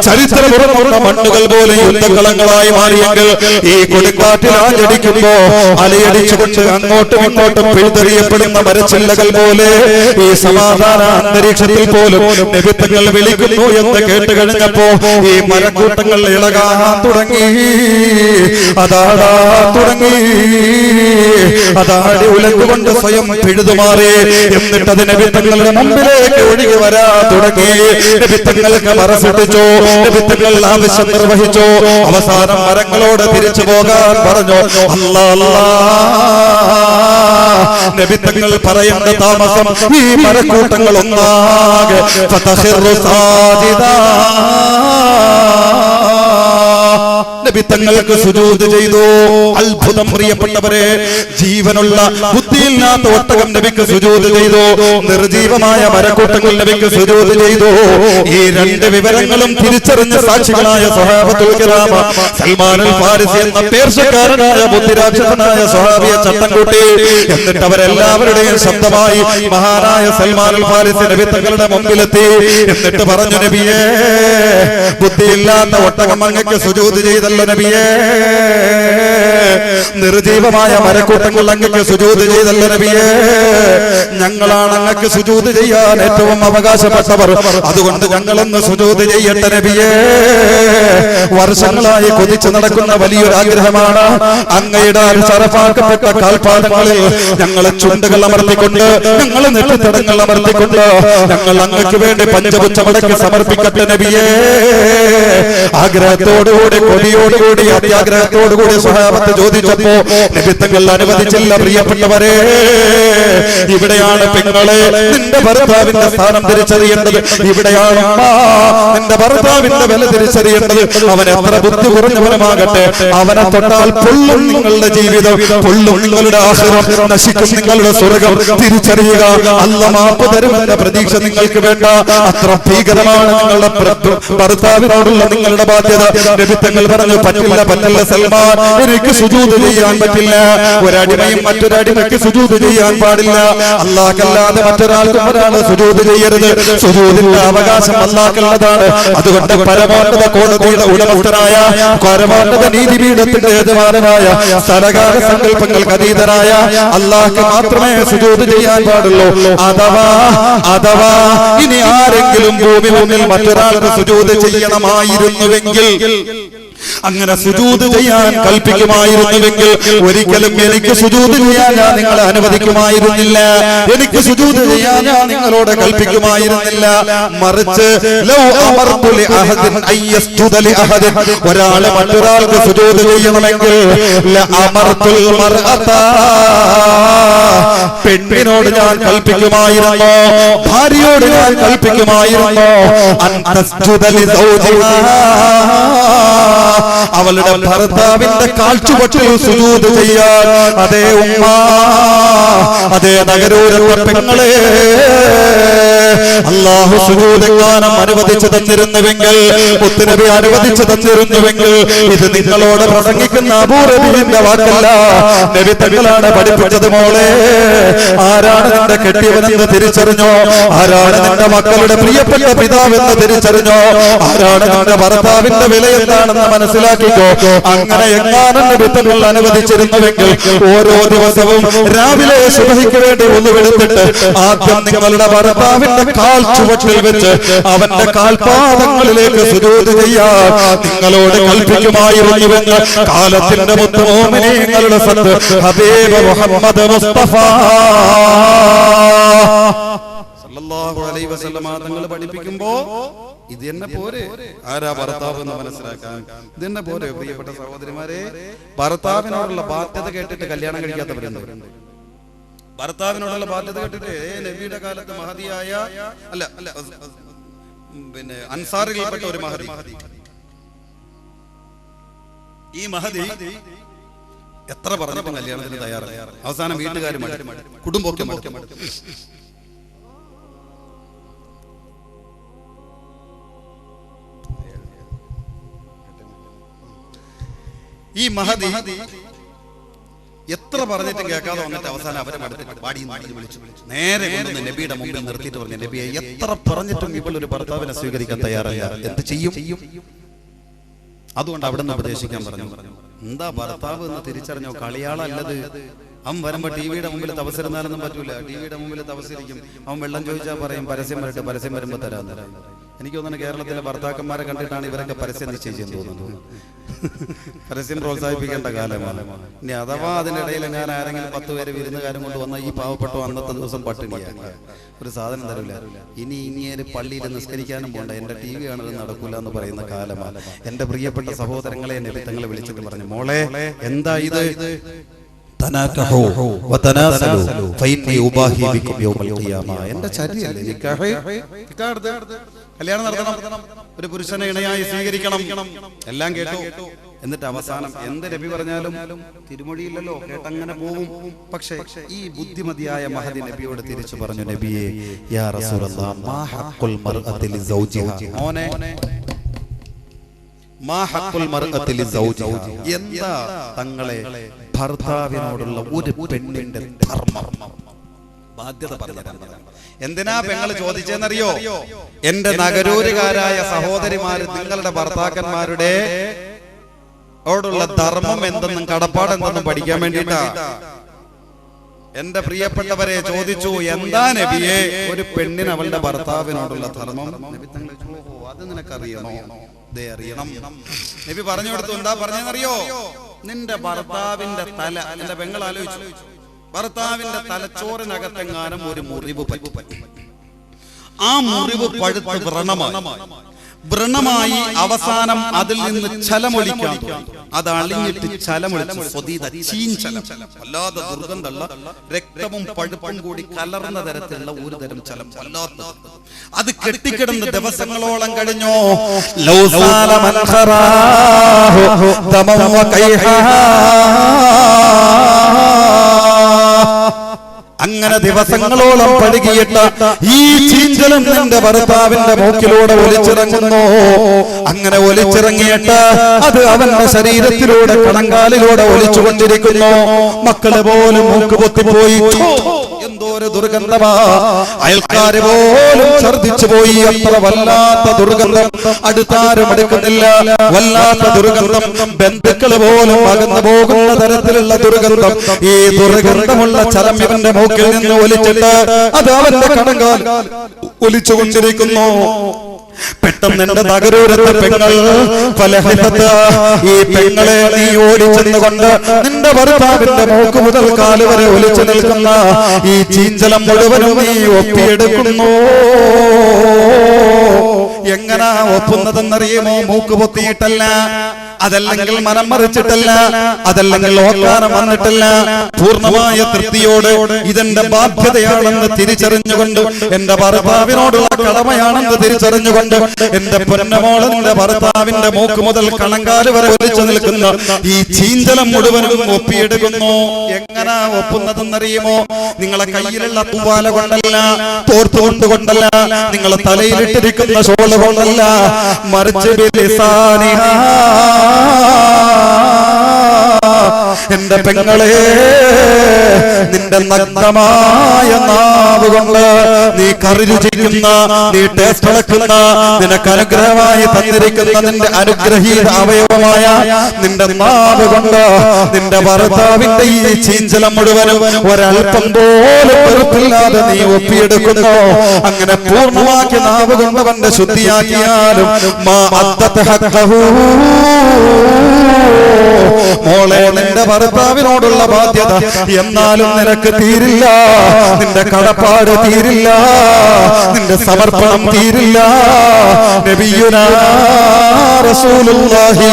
ചരിത്രപൂർവ്വമുള്ള മണ്ണുകൾ പോലെ യുദ്ധകളങ്ങളായി മാറിയെങ്കിൽ ഈ കൊടുങ്കാറ്റിൽ ആഞ്ഞടിക്കുമ്പോ അലയടിച്ചുകൊണ്ട് അങ്ങോട്ടും ഇങ്ങോട്ടും പിഴുതെറിയപ്പെടുന്ന മരച്ചില്ലകൾ പോലെ ഈ സമാധാന അന്തരീക്ഷത്തിൽ പോലും നബി തങ്ങൾ വിളിക്കുന്നു എന്ന് കേട്ട് കഴിഞ്ഞപ്പോ ഈ മരക്കൂട്ടങ്ങൾ ഇളകാൻ തുടങ്ങി. അതാടാ തുടങ്ങി, അതാടി ഉലകുകൊണ്ട് സ്വയം പിഴുതുമാറി. എന്നിട്ട് അത് നബി തങ്ങളുടെ മുമ്പിലേക്ക് ഒഴുകി വരാൻ തുടങ്ങി. നബി തങ്ങൾക്ക് മറസിട്ടിച്ചു, നബി തങ്ങൾ ആവശ്യം നിർവഹിച്ചു. അവസാനം മരങ്ങളോട് തിരിച്ചു പോകാൻ പറഞ്ഞു. നബി തങ്ങൾ പറയേണ്ട താമസം ഈ മരക്കൂട്ടങ്ങൾ ഒന്നാകെ ഫതഖിറു സാജിദാ. നബി തങ്ങൾക്ക് സുജൂദ് ചെയ്തു. അത്ഭുതം പ്രിയപ്പെട്ടവരെ, ജീവനുള്ള ബുദ്ധിയില്ലാത്ത ഒട്ടകം നബിക്ക് സുജൂദ് ചെയ്തു, നിർജീവമായ മരക്കൂട്ടങ്ങൾ നബിക്ക് സുജൂദ് ചെയ്തു. ഈ രണ്ട് വിവരങ്ങളും തിരിച്ചറിഞ്ഞ സാക്ഷികളായ സ്വഹാബത്തുൽ കിറാം, സൽമാനുൽ ഫാരിസി എന്ന പേർഷ്യക്കാരനായ ബുദ്ധിരാക്ഷസനായ സ്വഹാബിയെ ചട്ടം കൂട്ടി. എന്നിട്ട് അവരെല്ലാവരുടെയും ശബ്ദമായി മഹാനായ സൽമാനുൽ ഫാരിസി നബി തങ്ങളുടെ മുമ്പിലെത്തി. എന്നിട്ട് പറഞ്ഞു, നബിയേ, ബുദ്ധിയില്ലാത്ത ഒട്ടകം അങ്ങക്ക് സുജൂദ് ചെയ്തല്ലോ നബിയേ, നിർജീവമായ മരക്കൂട്ടങ്ങൾ അങ്ങക്ക് സുജൂദ് ചെയ്തല്ലോ നബിയേ, ഞങ്ങളാണ് അങ്ങക്ക് സുജൂദ് ചെയ്യാൻ ഏറ്റവും അവകാശപ്പെട്ടവർ, അതുകൊണ്ട് ഞങ്ങളൊന്ന് സുജൂദ് ചെയ്യട്ടെ നബിയേ. വർഷങ്ങളായി കൊതിച്ചു നടക്കുന്ന വലിയൊരു ആഗ്രഹമാണ് അങ്ങയുടെ ശറഫാക്കപ്പെട്ട കാൽപാദങ്ങളിൽ ഞങ്ങളെ ചുണ്ടുകൾ അമർത്തിക്കൊണ്ട്, ഞങ്ങളെ നെറ്റിത്തടങ്ങൾ അമർത്തിക്കൊണ്ട് ഞങ്ങൾ അങ്ങക്ക് വേണ്ടി പഞ്ചപുച്ഛമടക്കി സമർപ്പിക്കട്ടെ നബിയേ. ആഗ്രഹത്തോടുകൂടി, കൊടിയോടുകൂടി, അത്യാഗ്രഹത്തോടുകൂടി സ്വഹാബത്ത് ചോദിച്ചപ്പോ നബി തങ്ങൾ അനുവദിച്ചില്ല. പ്രിയപ്പെട്ടവരെ, ഇവിടെയാണ് പെങ്ങളെ നിന്റെ ഭർത്താവിന്റെ സ്ഥാനം തിരിച്ചറിയേണ്ടത്. ഇവിടെയാണ് നിന്റെ ഭർത്താവിന്റെ വില തിരിച്ചറിയേണ്ടത്. അവൻ എത്ര ബുദ്ധി കുറഞ്ഞവനുമാകട്ടെ, അവനെ തൊട്ടാൽ പൊള്ളും നിങ്ങളുടെ ജീവിതം, പൊള്ളും നിങ്ങളുടെ ആശ്രയം, നശിക്കും നിങ്ങളുടെ സ്വർഗം. തിരിച്ചറിയുക, അല്ല മാപ്പ് തരുമെന്ന പ്രതീക്ഷ നിങ്ങൾക്ക് വേണ്ട. അത്ര ഭീകരമാണ് നിങ്ങളുടെ ഭർത്താവിനോടുള്ള നിങ്ങളുടെ ബാധ്യത. നബി തങ്ങൾ പറഞ്ഞു, പറ്റില്ല സൽമാൻ, എനിക്ക് സുജൂദ് ചെയ്യാൻ പറ്റില്ല. ഒരടിമയും മറ്റൊരടിമയ്ക്ക് സുജൂദ് ചെയ്യാൻ പാടില്ല. അല്ലാഹുവല്ലാതെ മറ്റൊരാൾക്കും ഒരാൾ സുജൂദ് ചെയ്യരുത്. സുജൂദിന്റെ അവകാശം അല്ലാഹുള്ളതാണ്. അതുകൊണ്ട് പരമോന്നത കോടതിയുടെ ഉടമസ്ഥനായ, പരമോന്നത നീതിപീഠത്തിന്റെ യജമാനനായ, സ്ഥലകാല സങ്കല്പങ്ങൾക്ക് അതീതനായ അല്ലാഹുക്ക് മാത്രമേ സുജൂദ് ചെയ്യാൻ പാടുള്ളൂ. അഥവാ ഇനി ആരെങ്കിലും ഭൂമി മുന്നിൽ മറ്റൊരാൾക്ക് സുജൂദ് ചെയ്യണമായിരുന്നുവെങ്കിൽ, അങ്ങനെ സുജൂദ് ചെയ്യാൻ കൽപ്പിക്കുമായിരുന്നുവെങ്കിൽ, ഒരിക്കലും എനിക്ക് സുജൂദ് ചെയ്യാൻ ഞാൻ നിങ്ങളെ അനുവദിക്കുമായിരുന്നില്ല. എനിക്ക് സുജൂദ് ചെയ്യാൻ ഞാൻ നിങ്ങളോട് കൽപ്പിക്കുമായിരുന്നില്ല. മറിച്ച് ഒരാള് മറ്റൊരാൾക്ക് സുജൂദ് ചെയ്യണമെങ്കിൽ പെണ്ണിനോട് ഞാൻ കൽപ്പിക്കുമായിരുന്നു, ഭാര്യയോട് ഞാൻ കൽപ്പിക്കുമായിരുന്നു, അവളുടെ ഭർത്താവിന്റെ കാൽച്ചുവട്ടിൽ സുജൂദ് ചെയ്യാൻ. അതേ ഉമ്മ, അതേ നഗരൂരത്തെ പെങ്ങളെ, അല്ലാ അല്ലാഹു സുജൂദെങ്ങാനും അനുവദിച്ചു തന്നിരുന്നുവെങ്കിൽ, മുത്തുനബി അനുവദിച്ചു തന്നിരുന്നുവെങ്കിൽ, ഇത് നിങ്ങളോട് പ്രസംഗിക്കുന്ന അബൂറബീന്റെ വാക്കല്ല, നബി തങ്ങളാണ് പഠിപ്പിച്ചത്. മോളെ, ആരാണ് നിന്റെ കെട്ടിയവനെന്ന് തിരിച്ചറിഞ്ഞോ? ആരാണ് നിന്റെ മക്കളുടെ പ്രിയപ്പെട്ട പിതാവെന്ന് തിരിച്ചറിഞ്ഞോ? ആരാണ് നിന്റെ ഭർത്താവിന്റെ വില എന്താണെന്ന് മനസ്സിലാക്കിക്കോ. അങ്ങനെ എങ്ങാനും നബി തങ്ങൾ അനുവദിച്ചിരുന്നുവെങ്കിൽ, ഓരോ ദിവസവും രാവിലെ സുബഹിക്ക് വേണ്ടി ഒന്നുവെടുത്തിട്ട് ആദ്യം നിങ്ങളുടെ ഭർത്താവിന്റെ കാൽ ചുവട്ടിൽ വെച്ച് അവന്റെ കാൽപാദങ്ങളിലേക്ക് സുജൂദ് ചെയ്യാൻ നിങ്ങളോട് കൽപ്പിക്കുമായിരുന്നുവെന്ന് കാലത്തിന്റെ മുത്ത് മോമിനീങ്ങളുടെ സത്ത് ഹബീബ് മുഹമ്മദ് മുസ്തഫ സല്ലല്ലാഹു അലൈഹി വസല്ലം തങ്ങൾ പഠിപ്പിക്കുമ്പോ ഇത് തന്നെ പോരെ ആരാ ഭർത്താവ് എന്ന് മനസ്സിലാക്കാൻ? ഇത് തന്നെ പോരെ പ്രിയപ്പെട്ട സഹോദരിമാരെ? ഭർത്താവിനോടുള്ള ബാധ്യത കേട്ടിട്ട് കല്യാണം കഴിക്കാത്തവരുണ്ട്. ഭർത്താവിനോടുള്ള ബാധ്യത കേട്ടിട്ട് നബിയുടെ കാലത്ത് മഹദിയായ അല്ല പിന്നെ അൻസാറിൽപ്പെട്ട ഒരു മഹദി, ഈ മഹദി എത്ര പറഞ്ഞിട്ടും കല്യാണത്തിന് തയ്യാറായി. അവസാനം വീട്ടുകാരും കുടുംബമൊക്കെ ഈ മഹദി എത്ര പറഞ്ഞിട്ടും കേൾക്കാതെ വന്നിട്ട് അവസാനം അവരെ വിളിച്ചു നേരെ കൊണ്ടുവന്ന് നബിയുടെ മുമ്പിൽ നിർത്തിയിട്ട് പറഞ്ഞു, നബിയെ എത്ര പറഞ്ഞിട്ടും ഇവളൊരു ഭർത്താവിനെ സ്വീകരിക്കാൻ തയ്യാറല്ല, എന്ത് ചെയ്യും? അതുകൊണ്ട് അവിടെ നിന്ന് ഉപദേശിക്കാൻ പറഞ്ഞു. എന്താ ഭർത്താവ് എന്ന് തിരിച്ചറിഞ്ഞോ? കളിയാളല്ലത്. അവൻ വരുമ്പോ ടിവിയുടെ മുമ്പിൽ തപസ്സിരുന്നാലൊന്നും പറ്റൂല. ടിവിയുടെ മുമ്പിൽ തപസ്സിരിക്കും. അവൻ വെള്ളം ചോദിച്ചാൽ പറയും പരസ്യം വരട്ടെ, പരസ്യം വരുമ്പോ തരാൻ. എനിക്ക് തോന്നുന്നു കേരളത്തിലെ ഭർത്താക്കന്മാരെ കണ്ടിട്ടാണ് ഇവരൊക്കെ പരസ്യം നിശ്ചയിച്ചെന്ന് തോന്നുന്നു. പരസ്യം പ്രോത്സാഹിപ്പിക്കേണ്ട കാലമാണ്. ഇനി അഥവാ അതിനിടയിൽ ഞാൻ ആരെങ്കിലും 10 പേര് വിരുന്നുകാരും കൊണ്ട് വന്ന ഈ പാവപ്പെട്ട അന്നത്തെ ദിവസം പട്ടിണിയാണ്, ഒരു സാധനം തരില്ല. ഇനിയൊരു പള്ളിയിൽ നിസ്കരിക്കാനും പോണ്ട, എന്റെ ടി വി കാണുന്നത് നടക്കൂല എന്ന് പറയുന്ന കാലമാണ്. എന്റെ പ്രിയപ്പെട്ട സഹോദരങ്ങളെ നബി തങ്ങളെ വിളിച്ചിട്ട് പറഞ്ഞു, മോളെ എന്താ ഇത്? എന്റെ ചര്യല്ലേ കല്യാണം നടത്തണം, ഒരു പുരുഷനെ ഇണയായി സ്വീകരിക്കണം, എല്ലാം കേട്ടു. എന്നിട്ട് അവസാനം എന്ത് നബി പറഞ്ഞാലും തിരുമൊഴിയില്ലല്ലോ, കേട്ടങ്ങനെ പോവും. പക്ഷേ ഈ ബുദ്ധിമതിയായ മഹദി നബിയോട് തിരിച്ചു പറഞ്ഞു, നബിയെ യാ റസൂലല്ലാഹ് മാ ഹഖുൽ മർഅത്തി ലിസൗജിഹാ, മോനെ മാ ഹഖുൽ മർഅത്തി ലിസൗജിഹാ, എന്താ തങ്ങളെ ഭർത്താവിനോടുള്ള ഒരു പെണ്ണിന്റെ ധർമ്മം, ബാധ്യത പറഞ്ഞു. എന്തിനാ പെങ്ങൾ ചോദിച്ചെന്നറിയോ? എന്റെ നഗരൂരുകാരായ സഹോദരിമാര് നിങ്ങളുടെ ഭർത്താക്കന്മാരുടെ ഓടുള്ള ധർമ്മം എന്തെന്നും കടപ്പാടെന്തെന്നും പഠിക്കാൻ വേണ്ടിട്ടാ. എന്റെ പ്രിയപ്പെട്ടവരെ ചോദിച്ചു, എന്താ നബിയെ ഒരു പെണ്ണിന് അവളുടെ ഭർത്താവിനോടുള്ള ധർമ്മം? നബി തങ്ങൾ ചോദിച്ചു, അത് നിനക്കറിയണോ? ദേ അറിയണം. നബി പറഞ്ഞു കൊടുത്തു. എന്താ പറഞ്ഞെന്നറിയോ? നിന്റെ ഭർത്താവിന്റെ തല, എന്റെ പെങ്ങൾ ആലോചിച്ചു, ഭർത്താവിന്റെ തലച്ചോറിനകത്തെങ്ങാനും ഒരു മുറിവ് പറ്റും, ആ മുറിവ് പഴുത്ത് വ്രണമായി അവസാനം അതിൽ നിന്ന് ചലമൊലിക്കാൻ, അത് അളിഞ്ഞിട്ട് ചലമൊലിച്ച് സ്വതീത ചീഞ്ചലം, വല്ലാതെ ദുർഗന്ധമുള്ള രക്തവും പഴുപ്പും കൂടി കലർന്ന തരത്തിലുള്ള ഒരു തരം ചലം, വല്ലാത്ത അത് കെട്ടിക്കിടന്ന് ദിവസങ്ങളോളം കഴിഞ്ഞോ. അങ്ങനെ ദിവസങ്ങളോളം പഴുകിയിട്ട് ഈ ചീഞ്ചലം നിന്റെ ഭർത്താവിന്റെ മൂക്കിലൂടെ ഒലിച്ചിറങ്ങുന്നു. അങ്ങനെ ഒലിച്ചിറങ്ങിയിട്ട് അത് അവന്റെ ശരീരത്തിലൂടെ കണങ്കാലിലൂടെ ഒലിച്ചുകൊണ്ടിരിക്കുന്നു. മക്കള് പോലും മൂക്ക് പൊത്തിപ്പോയി, എന്തോ ഒരു ദുർഗന്ധമാ. അയൽക്കാര് പോലും ഛർദിച്ചു പോയി. അത്ര വല്ലാത്ത ദുർഗന്ധം, അടുത്താരും അടുക്കുന്നില്ല, വല്ലാത്ത ദുർഗന്ധം. ബന്ധുക്കള് പോലും അകന്നു പോകുന്ന തരത്തിലുള്ള ദുർഗന്ധം. ഈ ദുർഗന്ധമുള്ള ചലം ഇവന്റെ മൂക്കിൽ നിന്ന് ഒലിച്ചിട്ട് അത് അവന്റെ കണങ്കാൽ ഒലിച്ചുകൊണ്ടിരിക്കുന്നു. പെട്ടെന്ന് എന്റെ നഗരൂരത്തെ പെങ്ങൾ ഈ പെങ്ങളെ നീ ഓടിച്ചെന്നുകൊണ്ട് നിന്റെ ഭർത്താവിന്റെ മൂക്ക് മുതൽ കാല് വരെ ഒലിച്ചു നിൽക്കുന്ന ഈ ചീഞ്ചലം മുഴുവനും നീ ഒപ്പിയെടുക്കുന്നു. എങ്ങനാ ഒപ്പുന്നതെന്നറിയുമോ? മൂക്ക് പൊത്തിയിട്ടല്ല, അതല്ലെങ്കിൽ മനം മറിച്ചിട്ടല്ല, അതല്ലെങ്കിൽ ഓക്കാനം വന്നിട്ടല്ല, പൂർണ്ണമായ തൃപ്തിയോട് ഇതെന്റെ ബാധ്യതയാണെന്ന് തിരിച്ചറിഞ്ഞുകൊണ്ട്, എന്റെ ഭർത്താവിനോടുള്ള കടമയാണെന്ന് തിരിച്ചറിഞ്ഞുകൊണ്ട്, എന്റെ പൊന്നമോളന്റെ ഭർത്താവിന്റെ മൂക്ക് മുതൽ കണങ്കാല് വരെ ഒലിച്ചു നിൽക്കുന്ന ഈ ചീഞ്ചലം മുഴുവനും ഒപ്പിയെടുക്കുന്നു. എങ്ങനെ ഒപ്പുന്നതെന്നറിയുമോ? നിങ്ങളെ കയ്യിലുള്ള തൂവാല കൊണ്ടല്ല, തോർത്തുകൊണ്ട് കൊണ്ടല്ല, നിങ്ങളെ തലയിലിട്ടിരിക്കുന്ന ഷോള് കൊണ്ടല്ല, മറിച്ച് ബിലിസാനിഹാ, എന്റെ പെങ്ങളെ നിന്റെ നഗ്നമായ നാവ് കൊണ്ട് നീ കറി രുചിക്കുന്ന, നീ ടേസ്റ്റ് അളക്കുന്ന, നിനക്ക് അനുഗ്രഹമായി തന്നിരിക്കുന്ന നിന്റെ അനുഗ്രഹീത അവയവമായ നിന്റെ നാവ് കൊണ്ട് നിന്റെ ഭർത്താവിന്റെ ഈ ചീഞ്ചലം മുഴുവനും ഒരൽപ്പം പോലും വെറുപ്പില്ലാതെ നീ ഒപ്പിയെടുക്കുന്നു. അങ്ങനെ പൂർണ്ണമാക്കി നാവ് കൊണ്ട് കൊണ്ട് ശുദ്ധിയാക്കിയാലും മോളെ നിന്റെ ഭർത്താവിനോടുള്ള ബാധ്യത എന്നാലും നിനക്ക് തീരില്ല, നിന്റെ കടപ്പാട് തീരില്ല, നിന്റെ സമർപ്പണം തീരില്ല. നബിയുനാ റസൂലുള്ളാഹി.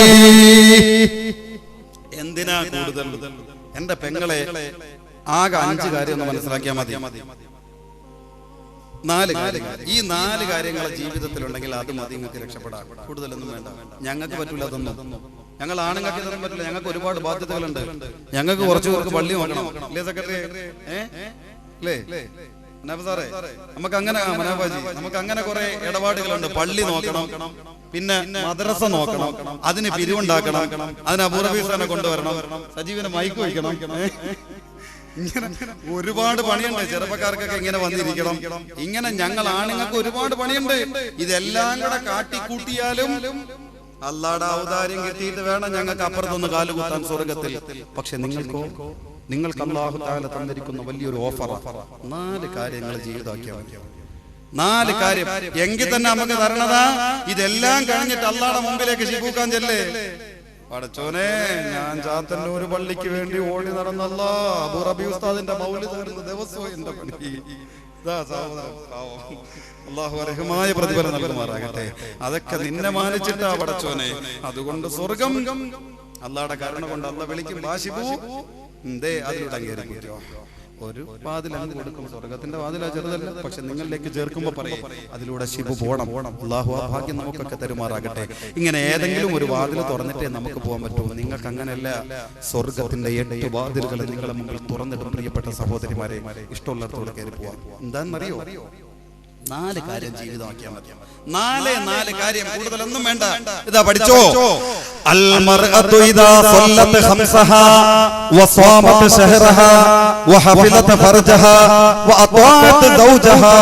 എന്തിനാ കൂടുതൽ? എന്റെ പെങ്ങളെ ആകെ 5 കാര്യം ഒന്ന് മനസ്സിലാക്കിയാൽ മതി. 4 കാര്യങ്ങൾ. ഈ 4 കാര്യങ്ങൾ ജീവിതത്തിലുണ്ടെങ്കിൽ അത് മതി നിങ്ങൾക്ക് രക്ഷപ്പെടാൻ. കൂടുതലൊന്നും വേണ്ട. ഞങ്ങൾക്ക് പറ്റൂല അതൊന്നും. ഞങ്ങൾ ആണുങ്ങൾക്ക് ഇതൊന്നും പറ്റില്ല. ഞങ്ങൾക്ക് ഒരുപാട് ബാധ്യതകളുണ്ട്. ഞങ്ങൾക്ക് കുറച്ചു പേർക്ക് പള്ളി നോക്കണം, അല്ലേ സെക്രട്ടറി? അല്ലേ സാറേ? നമുക്ക് അങ്ങനെ മനോഭാജി, നമുക്ക് അങ്ങനെ കുറെ ഇടപാടുകളുണ്ട്. പള്ളി നോക്കണം, പിന്നെ മദ്രസ നോക്കണം, അതിന് പിരിവുണ്ടാക്കണം, അതിന് അബൂറബീസിനെ കൊണ്ടുവരണം, സജീവനെ മൈക്ക് വയ്ക്കണം. ഇങ്ങനെ ഒരുപാട് പണിയുണ്ട്. ചെറുപ്പക്കാർക്കൊക്കെ ഇങ്ങനെ വന്നിരിക്കണം. ഇങ്ങനെ ഞങ്ങൾ ആണുങ്ങൾക്ക് ഒരുപാട് പണിയുണ്ട്. ഇതെല്ലാം കൂടെ കാട്ടിക്കൂട്ടിയാലും അല്ലാഹുവിന്റെ ഔദാര്യം കിട്ടിയിട്ട് വേണം ഞങ്ങൾക്ക് അപ്പുറത്തൊന്ന് കാലുകുത്താൻ സ്വർഗത്തിൽ. പക്ഷെ നിങ്ങൾക്ക് അല്ലാഹു തആല തന്നിരിക്കുന്ന വലിയൊരു ഓഫർ. 4 കാര്യങ്ങൾ ജീവിതമാക്കിയാൽ മതി. 4 കാര്യം എങ്കിൽ തന്നെ നമുക്ക് തരണതാ. ഇതെല്ലാം കഴിഞ്ഞിട്ട് അല്ലാഹുവിന്റെ മുമ്പിലേക്ക് ശിബൂക്കാൻ ചെല്ലേ. പടച്ചോനെ, ഞാൻ ചാത്തന്നൂർ പള്ളിക്ക് വേണ്ടി ഓടി നടന്നല്ല അബൂ റബി ഉസ്താദിന്റെ മൗലിദ് വരുന്ന ദിവസവും എന്റെ പണി. അല്ലാഹു അർഹമായ പ്രതിഫലം നൽകുമാറാകട്ടെ. അതൊക്കെ നിന്നെ മാനിച്ചിട്ടാ പടച്ചോനെ. അതുകൊണ്ട് സ്വർഗം അല്ലാഹുടെ കരുണ കൊണ്ട് അല്ലാഹു വിളിക്കും. ബാശിബു എന്തേ അതിലൂടെ കയറിക്കോ. ഒരു വാതിൽ അങ്ങ് കൊടുക്കും. സ്വർഗത്തിന്റെ വാതിലാ, ചെറുതല്ല. പക്ഷെ നിങ്ങളിലേക്ക് ചേർക്കുമ്പോ പറയും അതിലൂടെ ശിബു പോണം. അല്ലാഹു ആ ഭാഗ്യം നമുക്കൊക്കെ തരുമാറാകട്ടെ. ഇങ്ങനെ ഏതെങ്കിലും ഒരു വാതിൽ തുറന്നിട്ടേ നമുക്ക് പോകാൻ പറ്റുമോ? നിങ്ങൾക്ക് അങ്ങനെയല്ല. സ്വർഗത്തിന്റെ 8 വാതിലുകൾ നിങ്ങളെ മുമ്പിൽ തുറന്നിടും. പ്രിയപ്പെട്ട സഹോദരിമാരെ, ഇഷ്ടമുള്ളിടത്തോടെ കയറി പോവാം. എന്താണെന്നറിയോ? 4 കാര്യം ജീവിതമാക്കിയാൽ മതി. 4 കാര്യം, കൂടുതലൊന്നും വേണ്ട. ഇതാ പഠിച്ചോ. അൽ മർഅതു ഇദാ സല്ലത്ത് ഖംസഹാ വസാമത് ശഹറഹാ വഹഫിലത് ഫർജഹാ വഅതാഅത് സൗജഹാ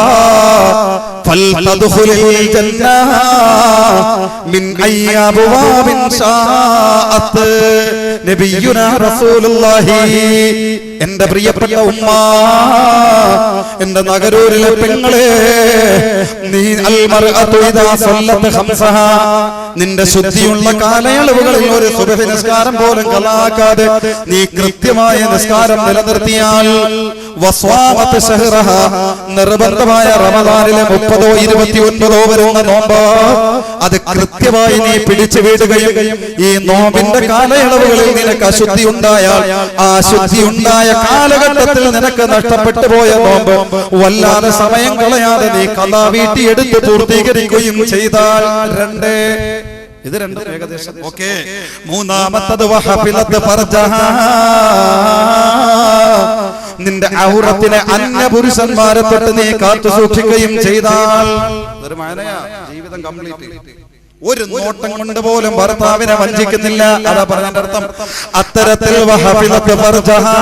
ഫൽതദ്ഖുലിൽ ജന്ന മിൻ അയ്യി അബ്വാബിൻ ശാഅത്. നബിയുനാ റസൂലുള്ളാഹി. എന്റെ പ്രിയപ്പെട്ട ഉമ്മ, എന്റെ നഗരൂരിലെ പെങ്ങളെ, നീ അൽ മർഅതു ഇദാ സല്ലത്ത് ഖംസഹാ, നിന്റെ ശുദ്ധിയുള്ള കാലയളവുകളിൽ ഒരു സുബ്ഹി നിസ്കാരം പോലും കളാക്കാതെ നീ കൃത്യമായ നിസ്കാരം നിലനിർത്തിയാൽ, വസ്വാമത് ശഹ്റഹാ, നിർബന്ധമായ റമദാനിലെ 30ഓ 29ഓ വരുന്ന നോമ്പ് അത് കൃത്യമായി നീ പിടിച്ചു വീടുകയും ഈ നോമ്പിന്റെ കാലയളവുകളിൽ നിനക്ക് അശുദ്ധി ഉണ്ടായാൽ ആ അശുദ്ധി ഉണ്ടായ കാലഘട്ടത്തിൽ നിനക്ക് നഷ്ടപ്പെട്ടു പോയ നോമ്പ് വല്ലാതെ സമയം കളയാതെ നീ ഖളാ വീട്ടിയെടുത്ത് പൂർത്തീകരിക്കുകയും ചെയ്താൽ ഇത് 2 ഏകദേശം ഓക്കേ. മൂന്നാമത്തത് വഹഫിലത് ഫർജഹാ, നിന്റെ ഔറത്തിനെ അന്യപുരുഷന്മാരെ തൊട്ട് നീ കാത്തു സൂക്ഷിക്കുകയും ചെയ്താൽ ഒരു മാനയാ ജീവിതം കംപ്ലീറ്റ്. ഒരു നോട്ടം കൊണ്ട് പോലും ഭർത്താവിനെ വഞ്ചിക്കുന്നില്ല. അതാ പറഞ്ഞതിന്റെ അർത്ഥം. അത്തരത്തിൽ വഹഫിലത് ഫർജഹാ,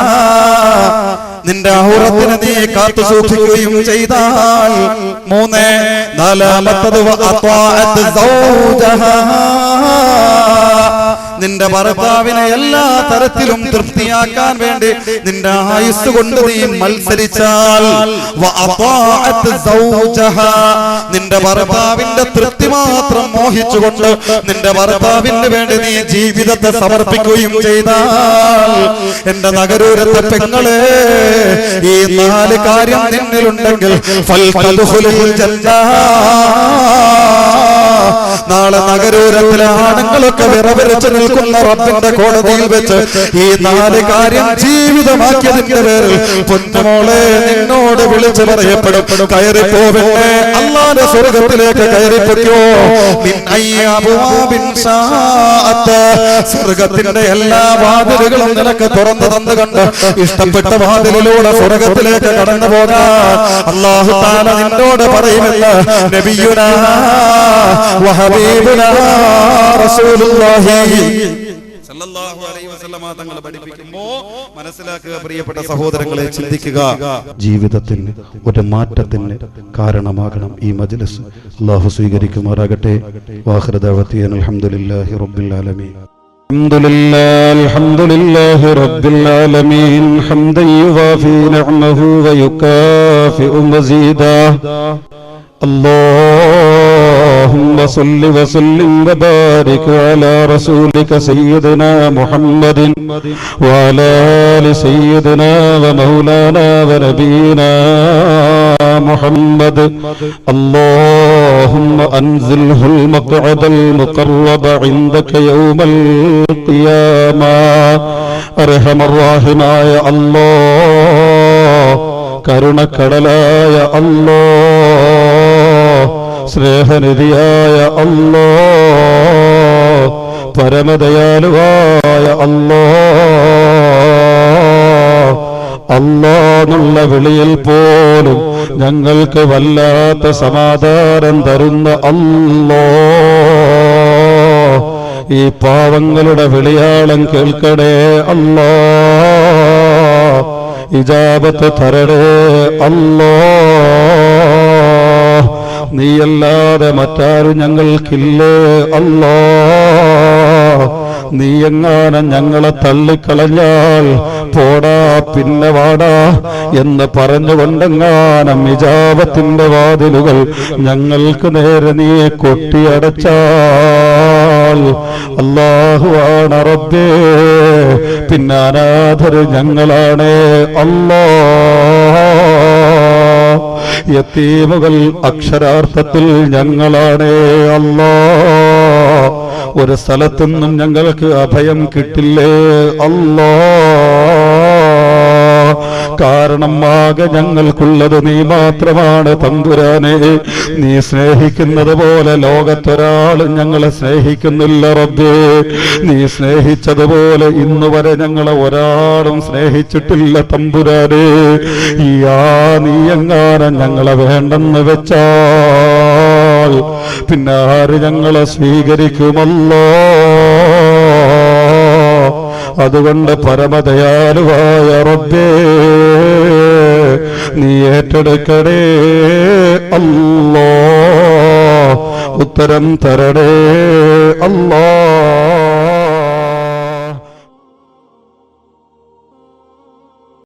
നിന്റെ ഔറത്തിനെ നീ കാത്തു സൂക്ഷിക്കുകയും ചെയ്താൽ. 3. നാലാമത്തത് വഅതാഅത് സൗജഹാ, നിന്റെ ഭർത്താവിനെ എല്ലാ തരത്തിലും തൃപ്തിയാക്കാൻ വേണ്ടി നിന്റെ ആയുസ് കൊണ്ട് നീ മത്സരിച്ചാൽ. വഅതാഅത് സൗജഹാ, നിന്റെ ഭർത്താവിന്റെ തൃപ്തി മാത്രം മോഹിച്ചുകൊണ്ട് നിന്റെ ഭർത്താവിന് വേണ്ടി നീ ജീവിതത്തെ സമർപ്പിക്കുകയും ചെയ്താൽ, എന്റെ നഗരൂരത്തെ പെങ്ങളെ, ഈ 4 കാര്യം നിന്നിലുണ്ടെങ്കിൽ ഫൽതദ്ഖുലുൽ ജന്ന, നാളെ നഗരൂരത്തിലെ ആണുങ്ങളൊക്കെ വിറവിരച്ച് നിൽക്കുന്ന റബ്ബിന്റെ കോടതിയിൽ വെച്ച് ഈ 4 കാര്യം ജീവിതമാക്കിയതിന്റെ പേരിൽ പൊന്നുമോളെ നിന്നോട് വിളിച്ചു പറയപ്പെടും, കയറിപ്പോവെന്നെ അല്ലാഹുവിന്റെ സ്വർഗത്തിലേക്ക് കയറിപ്പോയോ. സ്വർഗത്തിന്റെ എല്ലാ വാതിലുകളും നിനക്ക് തുറന്നു തന്നു കണ്ട് ഇഷ്ടപ്പെട്ട വാതിലിലൂടെ സ്വർഗത്തിലേക്ക് കടന്നു പോകാൻ അല്ലാഹു തആല നിന്നോട് പറയുമെന്ന് നബിയുനാ വഹബീബുനാ റസൂലുള്ളാഹി സല്ലല്ലാഹു അലൈഹി വസല്ലമ തങ്ങൾ പഠിപ്പിക്കുമ്പോൾ മനസ്സിലാക്കുക. പ്രിയപ്പെട്ട സഹോദരങ്ങളെ, ചിന്തിക്കുക. ജീവിതത്തിന് ഒരു മാറ്റത്തിന് കാരണമാകണം ഈ മജ്ലിസ്. അല്ലാഹു സ്വീകരിക്കുമാറാകട്ടെ. വാഖിറു ദഅവതി അൽഹംദുലില്ലാഹി റബ്ബിൽ ആലമീൻ. الحمد لله رب العالمين حمدا يوافي نعمه ويكافئ مزيدا. اللهم صل وسلم وبارك على رسولك سيدنا محمد وعلى آل سيدنا ومولانا ونبينا محمد. اللهم أنزله المقعد المقرب عندك يوم القيامة. أرحم الراحمين يا الله, കരുണക്കടലായ അല്ലാഹ്, സ്നേഹനിധിയായ അല്ലാഹ്, പരമദയാലുവായ അല്ലാഹ്, അല്ലാഹ്ന്നുള്ള വിളിയിൽ പോലും ഞങ്ങൾക്ക് വല്ലാത്ത സമാധാനം തരുന്ന അല്ലാഹ്, ഈ പാവങ്ങളുടെ വിളിയാളം കേൾക്കണേ അല്ലാഹ്, ഇജാബത്ത് തരണേ അല്ലാഹ്. നീയല്ലാതെ മറ്റാരും ഞങ്ങൾക്കില്ലേ അല്ലാഹ്. നീ എങ്ങാനും ഞങ്ങളെ തള്ളിക്കളഞ്ഞാൽ പോടാ പിന്നെ വാടാ എന്ന് പറഞ്ഞുകൊണ്ടെങ്ങാനും ഇജാബത്തിന്റെ വാതിലുകൾ ഞങ്ങൾക്ക് നേരെ നീ കൊട്ടിയടച്ചാൽ അല്ലാഹുവാണ് റബ്ബേ, പിന്നെ അനാഥര് ഞങ്ങളാണേ അല്ലാഹ്. യതീമുകൾ അക്ഷരാർത്ഥത്തിൽ ഞങ്ങളാണേ അല്ലാഹ്. ഒരു സ്ഥലത്തുനിന്നും ഞങ്ങൾക്ക് അഭയം കിട്ടില്ലേ അല്ലാഹ്. കാരണം ആകെ ഞങ്ങൾക്കുള്ളത് നീ മാത്രമാണ് തമ്പുരാനെ. നീ സ്നേഹിക്കുന്നത് പോലെ ലോകത്തൊരാളും ഞങ്ങളെ സ്നേഹിക്കുന്നില്ല റബ്ബേ. നീ സ്നേഹിച്ചതുപോലെ ഇന്നുവരെ ഞങ്ങളെ ഒരാളും സ്നേഹിച്ചിട്ടില്ല തമ്പുരാനെ. നീ എങ്ങാനും ഞങ്ങളെ വേണ്ടെന്ന് വെച്ചാൽ പിന്നെ ആര് ഞങ്ങളെ സ്വീകരിക്കുമല്ലോ. അതുകൊണ്ട് പരമദയാലുവായ റബ്ബേ, നീ ഏറ്റെടുക്കണേ അല്ലാഹ്, ഉത്തരം തരണേ അല്ലാഹ്.